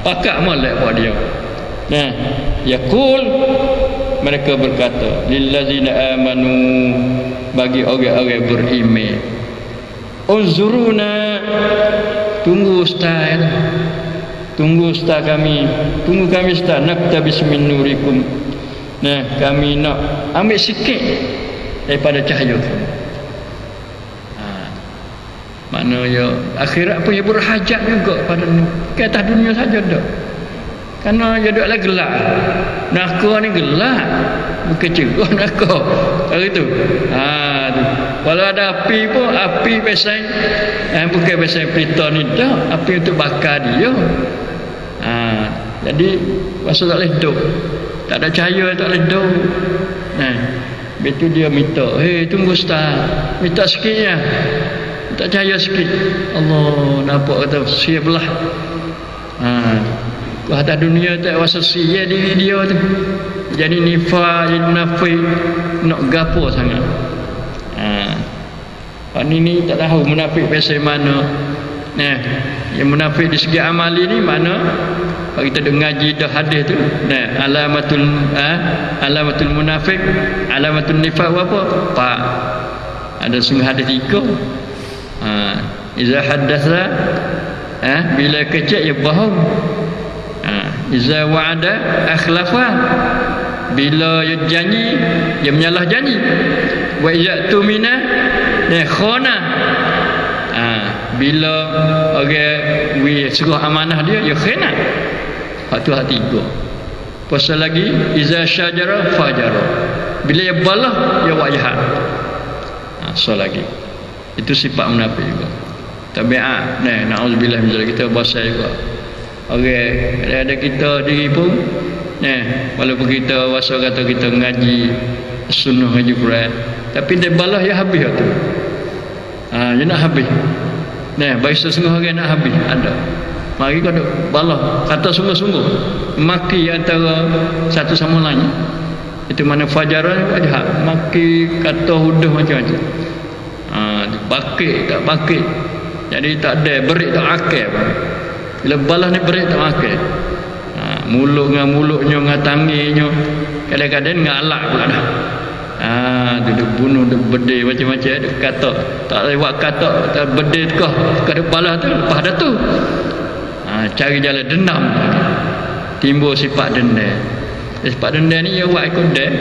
Pakat molek buat dia. Yaqul, mereka berkata lil ladzina amanu, bagi orang-orang beriman, unzuruna, tunggu ustaz, tunggu ustaz kami, tunggu kami ustaz, naktabis min nurikum. Kami nak ambil sikit daripada cahaya kami. Maknanya akhirat pun ia berhajat juga pada ke atas dunia saja dak. Kerana dia duduklah gelap. Neraka ni gelap, bukan cerah neraka. Hari tu. Kalau ada api pun, api biasa bukan biasa pelita ni dah, api untuk bakar dia. Jadi masa tak boleh duduk, tak ada cahaya, tak boleh duduk. Betul dia minta, tunggu ustaz, minta sikitnya, minta cahaya sikit. Allah nampak kata siaplah. Atas dunia tak rasa sia diri dia tu. Jadi nifaq, jadi munafik, nak gapo sangat. Ni tak tahu munafik pasal mana. Yang munafik di segi amali ni mana? Kalau kita dengar ngaji dah hadis tu, alamatul munafik, alamatul nifaq apa? Pak. Ada setengah hadis 3. Iza haddatsa bila kecek ya bohong. Iza wa'ada akhlafa, bila dia janji dia menyalah janji. Wa iza tumina khana, bila orang suruh amanah dia khianat. Hak tu hak 3. Pasal lagi iza syajara fajara, bila dia balah dia buat jahat. So lagi itu sifat munafik juga. Tabiat naudzubillah min zalik, kita bahasa juga. Ada kita diri pun walaupun kita wasa kata kita ngaji sunnah, ngaji Quran, tapi dia balas ya habis tu. Dia nak habis. Bagi sesungguh orang nak habis ada. Mari kau balas kata sungguh-sungguh, maki antara satu sama lain. Itu mana fajaran jahat, maki kata hudah macam-macam. Bakit tak bakit. Jadi tak ada berik tak akal. Bila balas ni berik tak makan. Mulut dengan mulutnya, dengan tanginya, kadang-kadang dengan alat pula dah. Dia bunuh, dia bedil macam-macam. Dia kata tak lewat kata, tak bedil kau kada balas tu, lepas dah tu cari jalan dendam. Timbul sifat dendam. Sifat dendam ni dia buat ikut dia.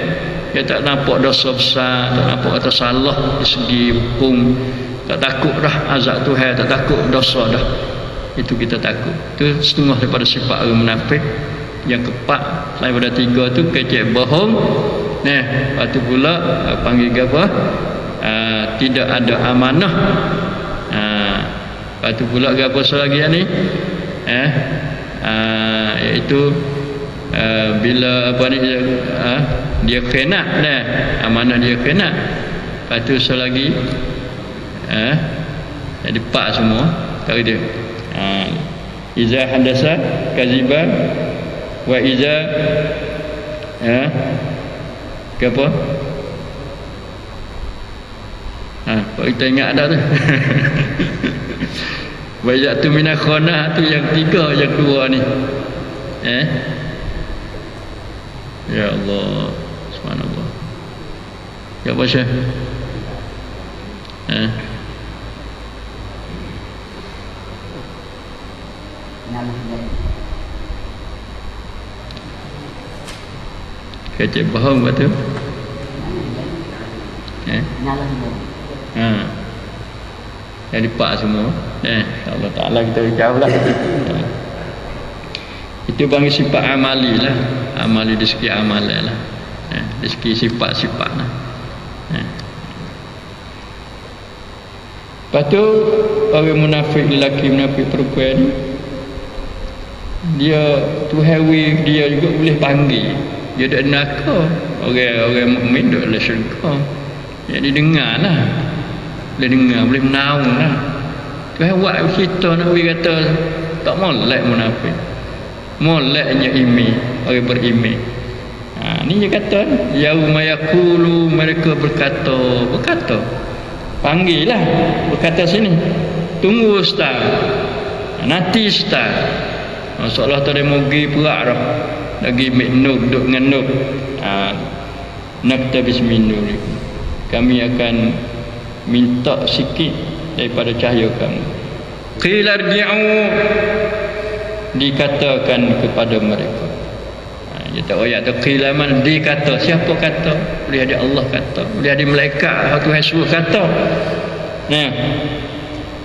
Dia tak nampak dosa besar, tak nampak kata salah di segi hukum, tak takut dah azab Tuhan, tak takut dosa dah. Itu kita takut. Itu setengah daripada sifat orang munafik. Yang keempat daripada 3 tu kecek bohong. Lepas tu pula panggil apa? Tidak ada amanah. Lepas tu pula apa lagi ni? Iaitu bila apa ni dia khianat amanah, dia khianat. Lepas tu lagi jadi 4 semua kali dia. Iza hadasa kaziba wa iza apa? Kalau kita ingat ada tu. Wa iza tu mina khana tu yang 3, yang 2 ni. Ya Allah, subhanallah. Ya apa Syekh? Kecik bohong betul? Jadi pak semua. Allah Ta'ala kita jauh lah. Itu bagi sifat amali lah. Amali di segi amalan lah. Di segi sifat-sifat lah. Lepas tu orang munafik lelaki, munafik perempuan ni, dia Tuhan dia juga boleh panggil. Dia ada neraka. Orang mukmin duduk dalam syurga. Jadi dengar lah. Boleh dengar, boleh menaung lah. Tuhan buat kita nak beri kata tak molek munafik. Moleknya imi, orang berimeh. Ni dia kata, yauma yaqulu, mereka berkata. Panggil lah, berkata sini. Tunggu ustaz. Nanti ustaz. Seolah tak ada mogi perak dah. Lagi miknub, duduk dengan nub. Naktabis min nurikum. Kami akan minta sikit daripada cahaya kamu. Qila irji'u, dikatakan kepada mereka. Dia tak ayat tu qila man, dikata. Siapa kata? Boleh ada Allah kata, boleh ada malaikat Tuhan suruh kata.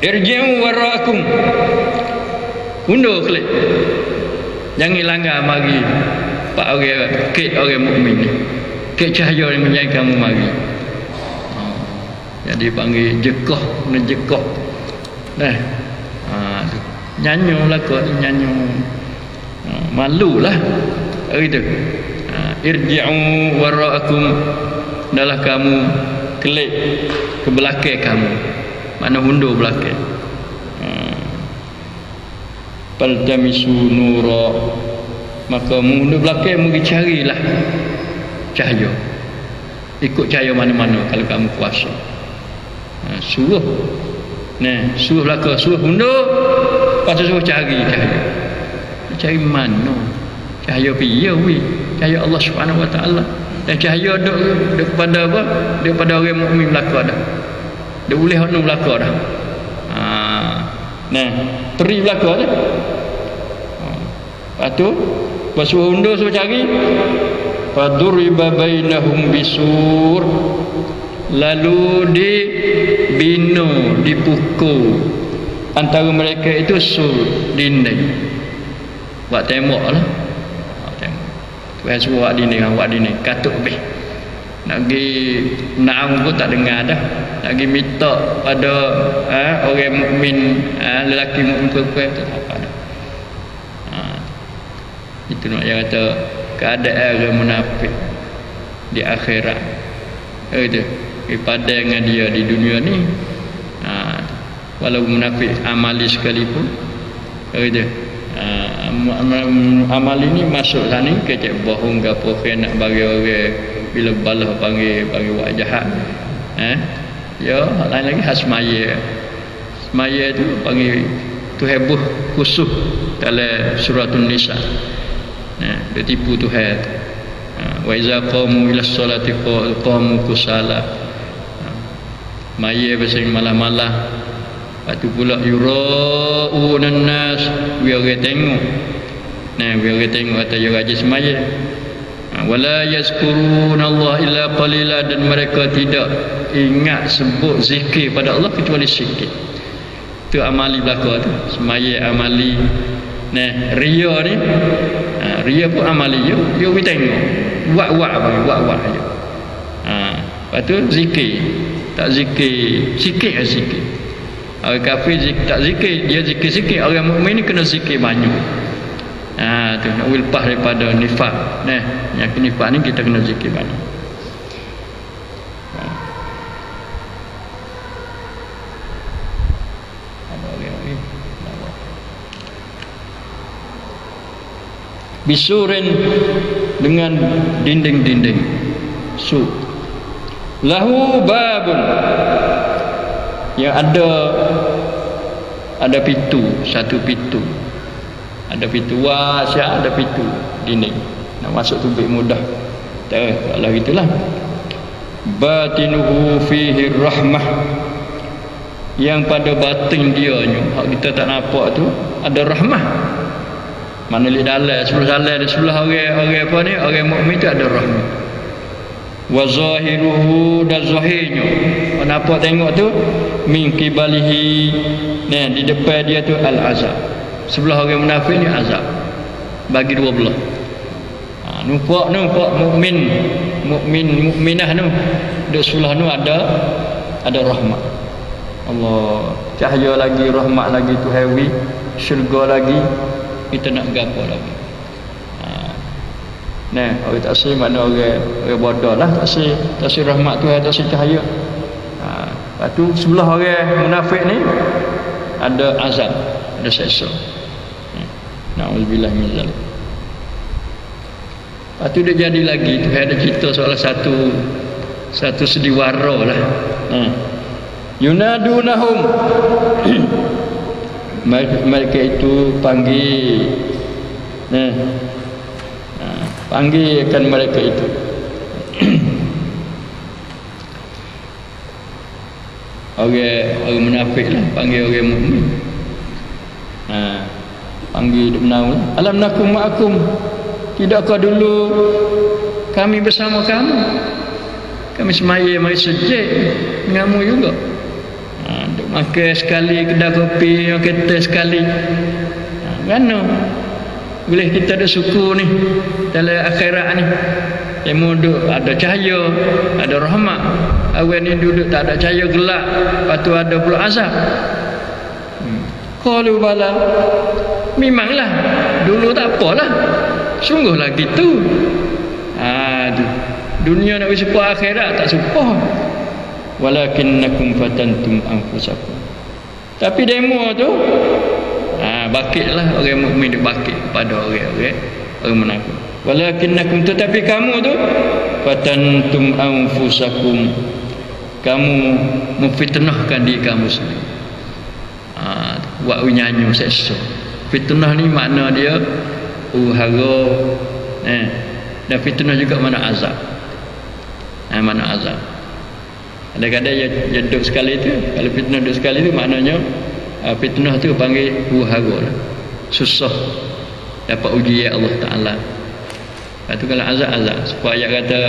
Irji'u wara'akum, undur klik. Jangan langgar mari pak orang kek orang mukmin ni. Kek cahaya yang menyai kamu mari. Jadi panggil jekah, menjekah. Nyanyo lah kau ni, nyanyo. Malulah. Gitu. Irji'u wara'akum, adalah kamu klik ke belakang kamu. Mana undur belakang. Faltamisu nura, maka mundur belakang pergi carilah cahaya. Ikut cahaya mana-mana kalau kamu kuasa. Suruh suruh belakang, suruh mundur, lepas tu suruh cari cahaya. Cari mana? Cahaya piye wi? Cahaya Allah Subhanahu Wa Taala. Dan cahaya duk kepada apa? Duk pada orang mukmin belaka dah. Dia boleh hanu belaka dah. Teri belaka dah. Lepas tu suruh undur, suruh cari. Faduriba bainahum bisur, lalu dibina, dipukul antara mereka itu sur, dinding. Buat tembok lah. Tuhan suruh buat dinding, katuk bih. Nak pergi naung pun tak dengar dah. Nak pergi minta pada orang mukmin, lelaki mukmin perempuan tak apa dah. Itu nak yang kata keadaan orang munafik di akhirat. Itu pada dengan dia di dunia ni. Walau munafik amali sekalipun. Itu amal ini masuk sana ni kecek bohong ke apa nak bagi orang bila balah panggil buat jahat. Ya lain lagi hasmaya. Semaya tu panggil tu heboh khusus dalam suratul Nisa. Dia tipu Tuhan. Wa iza qamu ila sholati qamu kusala. Maya pasal malah-malah. Lepas tu pula yura'unan nas, biar orang tengok. Biar orang tengok kata dia rajin semaya. Wala yazkuruna Allah illa qalila, dan mereka tidak ingat sebut zikir pada Allah kecuali sikit. Itu amali belaka tu. Semaya amali. Ria ni, ria pun amali je. Dia pergi tengok. Buat je. Lepas tu zikir. Tak zikir, sikit lah sikit. Orang kafir tak zikir, dia zikir sikit. Orang mukmin ni kena zikir banyak. Tu nak lepas daripada nifak. Yang nifak ni kita kena zikir banyak. Bisurin, dengan dinding-dinding. Lahu babun, yang ada pintu, satu pintu. Ada pintu wasiat, ada pintu dinding. Nak masuk tu lebih mudah. Tak kalau gitulah. Batinuhu fihi rahmah. Yang pada batin dia ni, hak kita tak nampak tu, ada rahmah. Mana li dalam sebelah orang apa ni, orang mukmin tu ada rahmah. Wa zahiruhu, dan zahirnya, nampak tengok tu, min qibalihi, nah di depan dia tu al-azab. Sebelah orang munafik ni azab. Bagi dua belah. Nampak mukminah tu, di sebelah tu ada rahmat. Allah, cahaya lagi, rahmat lagi tu heavy, syurga lagi, kita nak gapo lagi. Nah, orang tak sih mana orang bodoh lah, tak sih rahmat Tuhan, tak sih cahaya. Lepas tu sebelah orang munafik ni ada azab, ada seksa. Na'udzubillah min zalik. Lepas tu dia jadi lagi tu ada cerita soal satu sediwara lah. Yunadunahum. Mereka itu panggil. Panggilkan mereka itu. Orang munafik lah panggil orang mukmin. Panggil menang. Alam nakum ma'akum. Tidakkah dulu kami bersama kamu? Kami semaya mari sejak denganmu juga. Duk makan sekali, kedai kopi, makan teh sekali. Mana boleh kita ada syukur ni dalam akhirat ni. Yang duduk ada cahaya, ada rahmat. Awal ni duduk tak ada cahaya, gelap, lepas tu ada pula azab. Qalu bala. Memanglah dulu tak apalah. Sungguhlah gitu. Dunia nak bersumpah, akhirat tak sumpah. Walakinnakum fatantum anfusakum. Tapi demo tu bakitlah orang mukmin dia bakit pada orang munafik. Walakinnakum, tetapi kamu tu fatantum anfusakum, kamu memfitnahkan diri kamu sendiri. Buat nyanyi seksa. Fitnah ni makna dia hara, dan fitnah juga mana azab. Mana azab. Kadang-kadang dia duduk sekali tu, kalau fitnah duduk sekali tu maknanya fitnah tu panggil hara lah. Susah dapat ujian Allah Ta'ala. Lepas tu kalau azab. Sebab ayat kata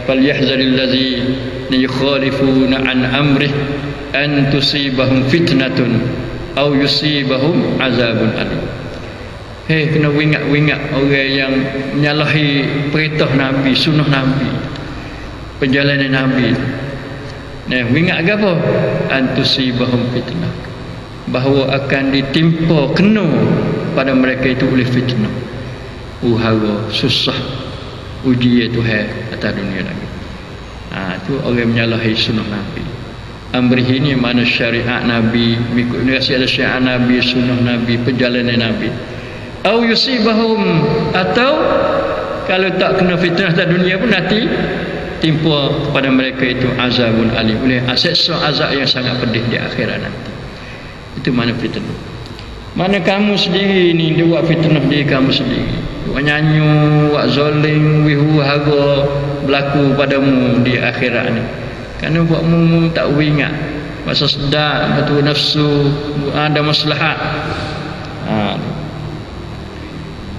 falyahzaril ladzina yukhalifuna an amrih an tusibahum fitnatun au yusibahum azabun alim. Kena ingat orang yang menyalahi perintah Nabi, sunnah Nabi, perjalanan Nabi. Ingat ke apa? Antusibahum fitnah, bahawa akan ditimpa kena pada mereka itu oleh fitnah, hara, susah, ujian Tuhan atas dunia lagi. Itu orang menyalahi sunnah Nabi. Amrih ini mana syariat Nabi, mengikut ada syariat Nabi, sunnah Nabi, perjalanan Nabi. Au yusibahum, atau kalau tak kena fitnah atas dunia pun nanti timpa kepada mereka itu azabun alim, oleh seksa azab yang sangat pedih di akhirat nanti. Itu mana fitnah. Mana kamu sendiri ni dia buat fitnah diri kamu sendiri. Buat nyanyi, buat zalim, wihu hara berlaku padamu di akhirat ni. Kerana buatmu tak ingat masa sedar, betul nafsu, ada maslahat.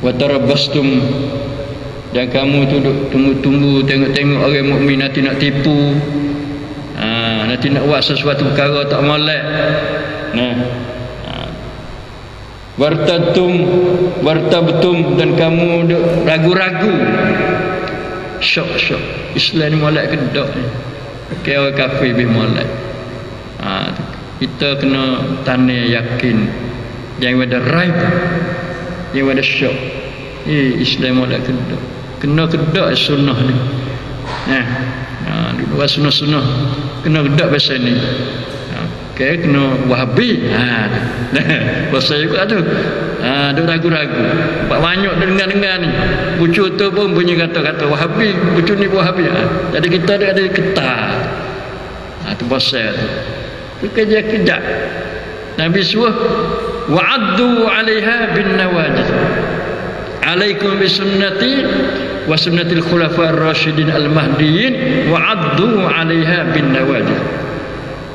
Wa tarabbastum, dan kamu duduk tunggu-tunggu, tengok-tengok orang mukmin nanti nak tipu, nanti nak buat sesuatu perkara tak molek. Wartabtum, dan kamu ragu-ragu, syok Islam ni molek ke tak ni? Orang kafir lebih molek. Kita kena tanda yakin, jangan ada raib, jangan ada syok. Islam molek ke tak? Kena ke tak sunnah ni? Dua sunnah kena ke tak bahasa ni? Kena wahabi. Bahasa juga tu. Dia ragu-ragu. Banyak dengar-dengar ni. Bucu tu pun bunyi kata-kata wahabi. Bucu ni wahabi. Jadi kita ada ketar. Itu bahasa tu. Itu kerja kejap. Nabi suruh wa'addu 'alaiha bin nawajid. Alaikum bisunnati wa sunnatil khulafa'ir rasyidin al-mahdiyyin wa'addu 'alaiha bin nawajid.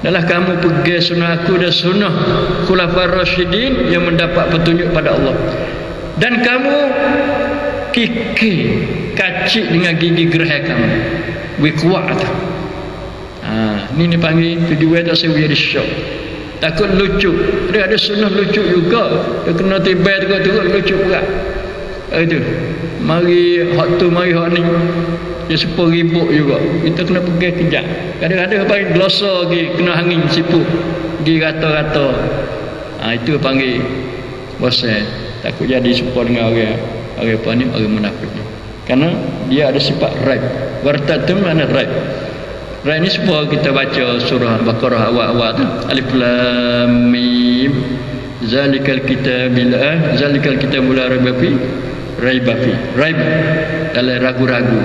Adalah kamu pegang sunnah aku dan sunnah khulafa'ir rasyidin yang mendapat petunjuk pada Allah. Dan kamu kikir kacik dengan gigi gerah kamu. Wiqwa' tu. Ni panggil tujuan tak saya jadi syok. Takut lucu. Dia ada sunnah lucu juga. Dia kena tiba teruk lucu pula. Itu. Mari hak tu mari hak ni. Dia sepuluh ribut juga. Kita kena pergi kejap. Kadang-kadang panggil glosa lagi kena angin sipu. Pergi rata-rata. Itu panggil bosan. Takut jadi serupa dengan orang apa ni, orang munafik ni. Kerana dia ada sifat raib. Wartatum mana raib. Raib ni semua kita baca surah Al-Baqarah awal-awal tu. Alif Lam Mim. Zalikal kitabil zalikal kitabul la raiba fi raiba fi. Raib dalam ragu-ragu.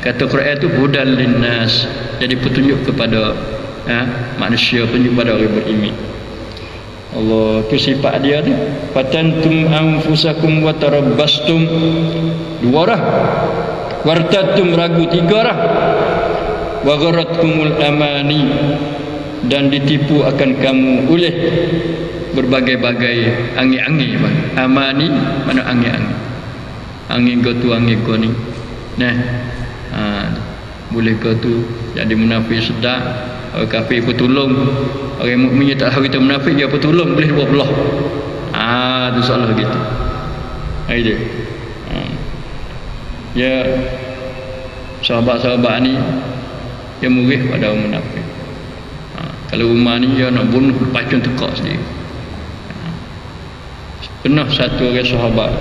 Kata Quran tu hudal linnas, jadi petunjuk kepada manusia, petunjuk kepada orang beriman. Allah tu sifat dia tu. Fatantum anfusakum wa tarabbastum, dua orang. Wartatum ragu, tiga orang. Wa gharatkumul amani, dan ditipu akan kamu oleh berbagai-bagai angin-angin. Amani mana angin-angin? Angin kau tu angin kau ni. Nah, boleh kau tu jadi munafik sedap. Orang kafir petulung, orang mukmin tak tahu kita munafik, dia petulung boleh dua belah. Tu salah gitu. Dia. Ya, sahabat-sahabat ni dia murih pada orang munafik. Kalau Umar ni dia nak bunuh pacun tekak sendiri. Pernah satu orang sahabat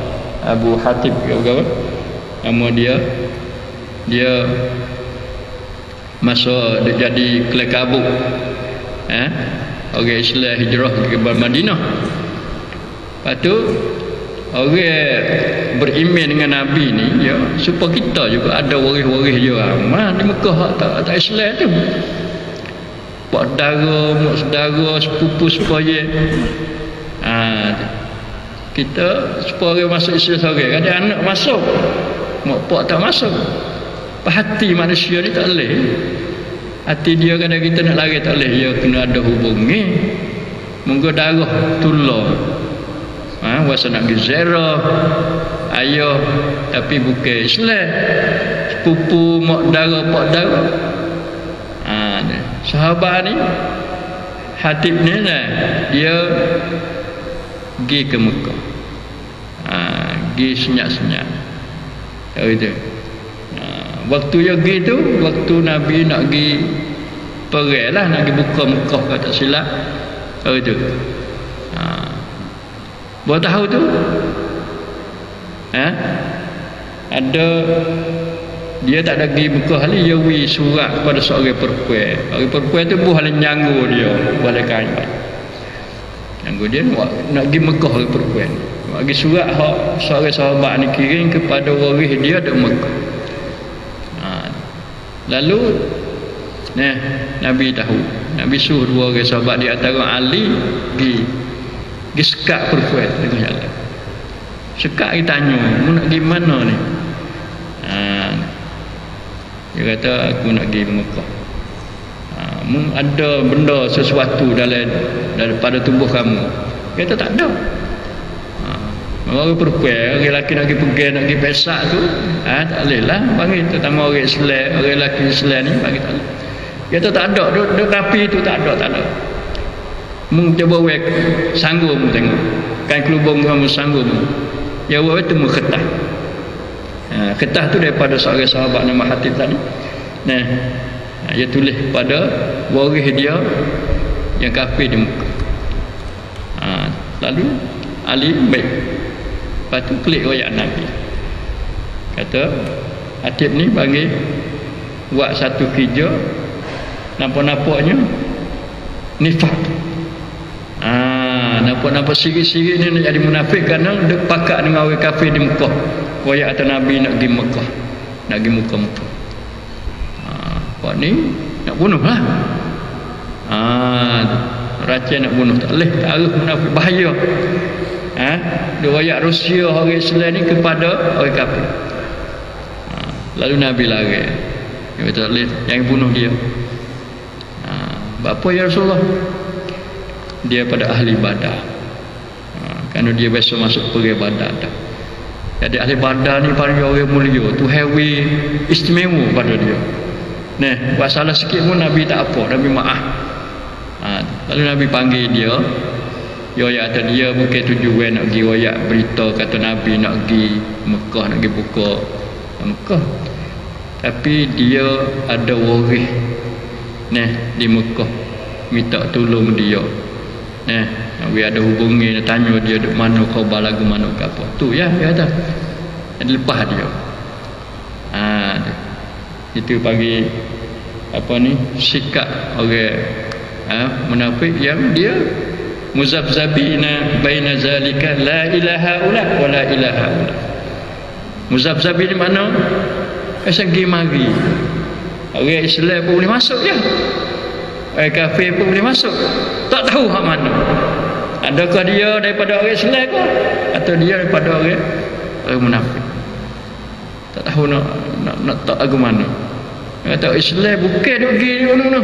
Abu Hatib nama dia masa dia jadi kelekabuk orang Islam hijrah ke Madinah. Lepas tu orang beriman dengan Nabi ni ya, supaya kita juga ada waris-waris dia aman di Mekah tak Islam tu. Pak saudara, mak saudara, sepupu supaya kita supaya orang masuk Islam seorang. Ada anak masuk, mak pak tak masuk. Hati manusia ni tak boleh. Hati dia kadang kita nak lari tak boleh. Dia kena ada hubungi. Munggu darah tular. Wasa nak pergi ziarah ayah tapi bukan Islam. Sepupu, mak darah, pak darah. Sahabat ni Hatib ni lah, dia pergi ke Mekah. Pergi senyap-senyap. Itu. Waktu dia pergi tu, waktu Nabi nak pergi perang lah, nak pergi buka Mekah kata silap. Itu. Baru tahu tu ada dia tak ada pergi Mekah ni, dia beri surat kepada seorang perempuan. Orang perempuan tu buah nyanggu dia, buah kain. Nyanggu dia nak pergi Mekah orang perempuan. Bagi surat seorang sahabat ni kirim kepada waris dia di Mekah. Lalu Nabi tahu. Nabi suruh dua orang sahabat di antara Ali pergi sekat perempuan dengan jalan. Sekat dia tanya, "Mu nak pergi mana ni?" Dia kata, "Aku nak pergi Mekah." Mu ada benda sesuatu daripada tubuh kamu? Dia kata, "Tak ada." Orang perempuan, orang lelaki nak pergi nak pergi pesak tu, tak boleh lah panggil, terutama orang Islam, orang lelaki Islam ni panggil tak boleh. Dia kata tak ada, duk rapi tu tak ada. Mu cuba wek sanggup mu tengok. Kain kelubung kamu sanggup mu. Ya wek tu mu ketah. Ketah tu daripada seorang sahabat nama Hatib tadi. Dia tulis pada waris dia yang kafir di Mekah. Lalu Ali baik. Lepas tu klik royak Nabi. Kata Hatib ni panggil buat satu kerja, nampak-nampaknya nifak. Nampak-nampak siri-siri ni nak jadi munafik kerana dia pakat dengan orang kafir di Mekah. Royak atas Nabi nak pergi Mekah, nak pergi Mekah. Pak ni nak bunuh lah. raja nak bunuh, tak boleh, taruh munafik, bahaya. Riwayat Rusia orang Islam ni kepada orang kafir. Lalu Nabi lari, dia kata, yang bunuh dia. Apa ya Rasulullah? Dia pada ahli Badar. Kerana dia biasa masuk pergi Badar dah. Jadi ahli Badar ni paling orang mulia, tu heavy istimewa pada dia. Nah, buat salah sikit pun Nabi tak apa, Nabi maaf. Lalu Nabi panggil dia. Dia kata dia bukan tujuan nak pergi royak berita kata Nabi nak pergi Mekah, nak pergi buka Mekah. Tapi dia ada waris di Mekah, minta tolong dia. Nabi ada hubungi, tanya dia duk mana khabar lagu mana ke apa. Tu ya dia kata. Lepas dia. Itu pagi apa ni sikap orang munafik yang dia muzabzabina baina zalika la ilaha illa wa la ilaha illa. Muzabzabi ni mana? Segi mari. Orang Islam pun boleh masuk je. Orang kafir pun boleh masuk. Tak tahu hak mana. Adakah dia daripada orang Islam ke atau dia daripada orang munafik? Tak tahu nak tak lagu mana. Kata Islam bukan duk pergi mana.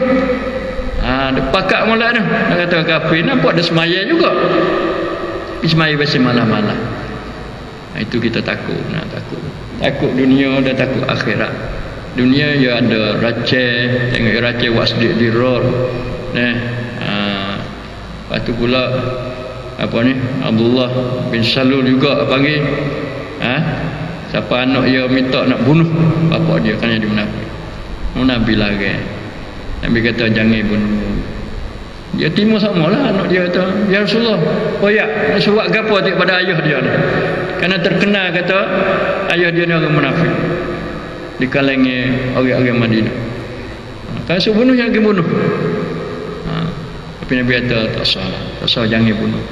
Dia pakat molek tu. Nak kata kafir nampak dia semaya juga. Semaya biasa malam-malam. Itu kita takut, takut dunia dan takut akhirat. Dunia ya ada raja, tengok raja wasdik di road. Lepas tu pula apa ni Abdullah bin Salul juga panggil. Siapa anak dia minta nak bunuh bapak dia kerana dia munafik. Nabi lagi. Nabi kata jangan bunuh. Dia timur samalah anak dia kata, ya Rasulullah, nak suruh gapo pada ayah dia ni. Kerana terkenal kata ayah dia ni orang munafik. Di kalangan orang-orang Madinah. Kalau suruh bunuh jangan bunuh. Tapi Nabi kata tak salah, jangan bunuh.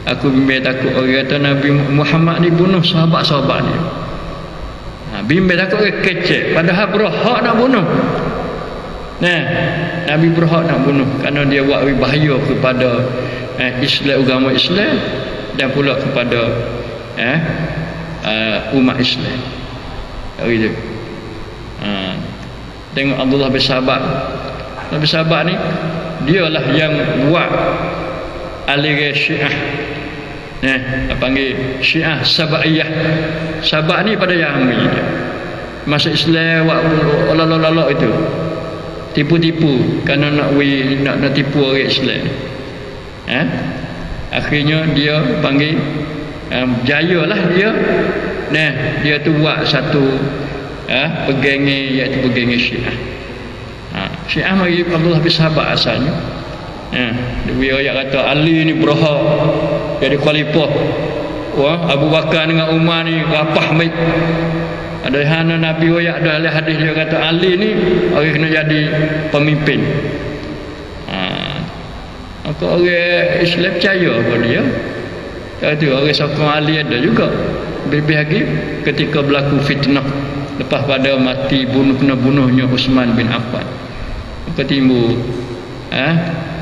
Aku bimbang takut orang kata Nabi Muhammad ni bunuh sahabat-sahabat ni. Bimbang takut orang kecek padahal berhak nak bunuh. Nabi berhak nak bunuh kerana dia buat bahaya kepada Islam, agama Islam dan pula kepada umat Islam. Gitu. Tengok Abdullah bin Sabah. Abdullah bin Sabah ni dialah yang buat aliran Syiah. Panggil Syiah Sabaiyah. Sabah ni pada Yahudi dia. Masuk Islam buat lalak-lalak itu. Tipu-tipu kerana nak tipu orang Islam. Akhirnya dia panggil jayalah dia. Dia tu buat satu pegangan iaitu pegangan Syiah. Syiah mari Abdullah bin Sabah asalnya. Dia kata Ali ni berhak jadi khalifah. Abu Bakar dengan Umar ni rapah baik. Ada hana Nabi royak ada hadis dia kata Ali ni orang kena jadi pemimpin. Maka orang Islam percaya pada dia. Kata orang sokong Ali ada juga. Lebih lagi ketika berlaku fitnah lepas pada mati kena bunuhnya Uthman bin Affan. Maka timbul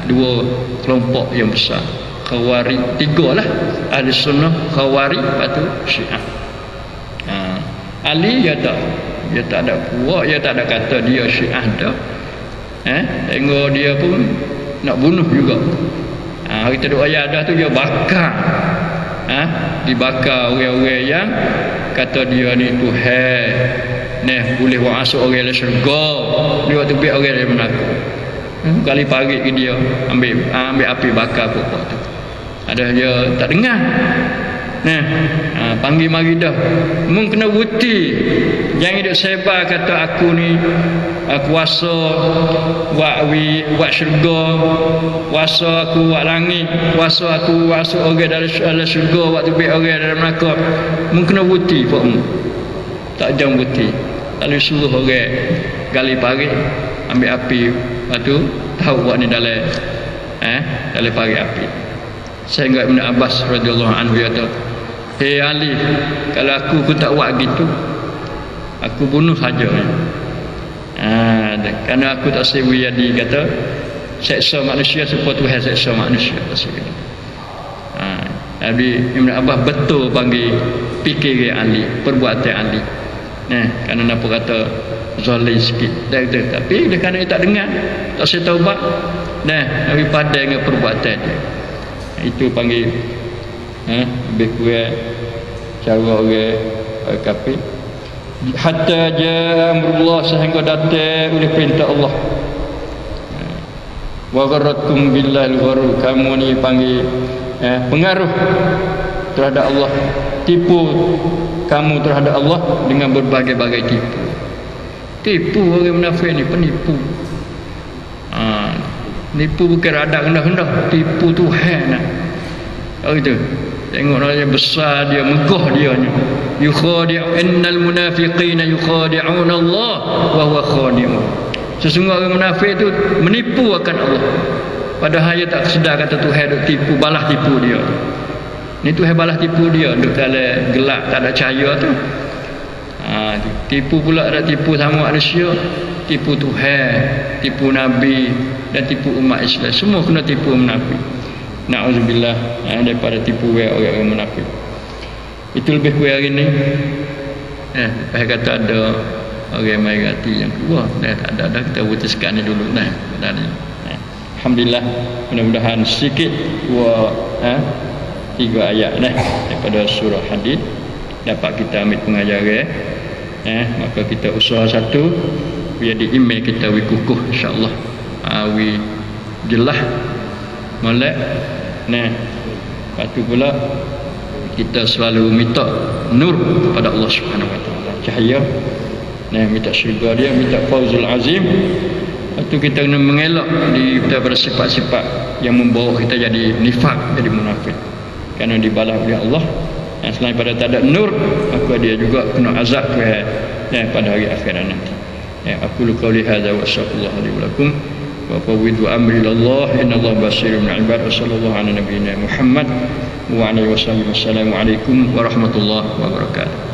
dua kelompok yang besar. Khawarij, tiga lah. Ahli Sunnah, Khawarij, lepas tu Syiah. Ali dia tak ada kuat, dia tak ada kata dia Syiah dah. Tengok dia pun nak bunuh juga. Kita duk ayat dah tu dia bakar. Dibakar orang-orang yang kata dia ni Tuhan. Boleh masuk orang dalam syurga. Dia waktu biar orang yang menakut. Kali pagi ke dia ambil api bakar pokok tu. Ada dia tak dengar. Panggil mari dah. Mung kena bukti. Jangan duk sebar kata aku ni kuasa buat syurga, kuasa aku buat langit, kuasa aku masuk orang dalam syurga, waktu biar orang dalam neraka. Mung kena bukti pokmu. Tak jam bukti. Lalu suruh orang gali parit, ambil api, lepas tu tahu buat ni dalam parit api. Sehingga Ibn Abbas radhiyallahu anhu kata, "Hei Ali, kalau aku tak buat gitu, aku bunuh saja." Kerana aku tak sewi jadi kata seksa manusia supaya Tuhan seksa manusia. Nabi Ibn Abbas betul panggil fikir ahli, perbuatan ahli. Kerana apa kata zalim sikit. Tapi dia kerana dia tak dengar, tak saya taubat. Nabi pandai dengan perbuatan dia. Itu panggil lebih kurang cara orang kafir. Hatta jaa amrullah, sehingga datang oleh perintah Allah. Wa gharratkum billahi al-gharur, kamu ni panggil pengaruh terhadap Allah, tipu kamu terhadap Allah dengan berbagai-bagai tipu orang munafik ni, penipu. Nipu bukan rada rendah-rendah, tipu Tuhan nak. Itu tengok dia besar, dia megah dia ni. Yukhadi'u innal munafiqina yukhadi'un Allah wa huwa khadi'un. Sesungguhnya orang munafik itu menipu akan Allah, padahal dia tak sedar kata Tuhan duk tipu, balas tipu dia. Ni Tuhan balas tipu dia duk dalam gelap, tak ada cahaya tu. Tipu pula, ada tipu sama manusia, tipu Tuhan, tipu Nabi dan tipu umat Islam. Semua kena tipu munafik. Na'udzubillah daripada tipu orang munafik. Itu lebih kurang hari ni. Lepas kata ada orang mai hati yang keluar, tak ada kita putuskan ni dulu ni. Alhamdulillah, mudah-mudahan sikit 3 ayat daripada surah Hadid dapat kita ambil pengajaran. Maka kita usaha satu biar di email kita kukuh insya-Allah. Wi jelas molek. Lepas tu pula kita selalu minta nur kepada Allah Subhanahu Wa Taala, cahaya. Minta syurga dia, minta fauzul azim. Lepas tu kita kena mengelak daripada sifat-sifat yang membawa kita jadi nifak, jadi munafik. Kerana dibalas oleh Allah. Selain pada tak ada nur, maka dia juga kena azab pada hari akhirat nanti. Aku qauli hadza wa sallallahu alaihi wa sallam wa fawwidu amri ilallah innallaha basirun bil ibad. Sallallahu ala nabiyyina Muhammad wa alihi wasallam. Wassalamu alaikum warahmatullahi wabarakatuh.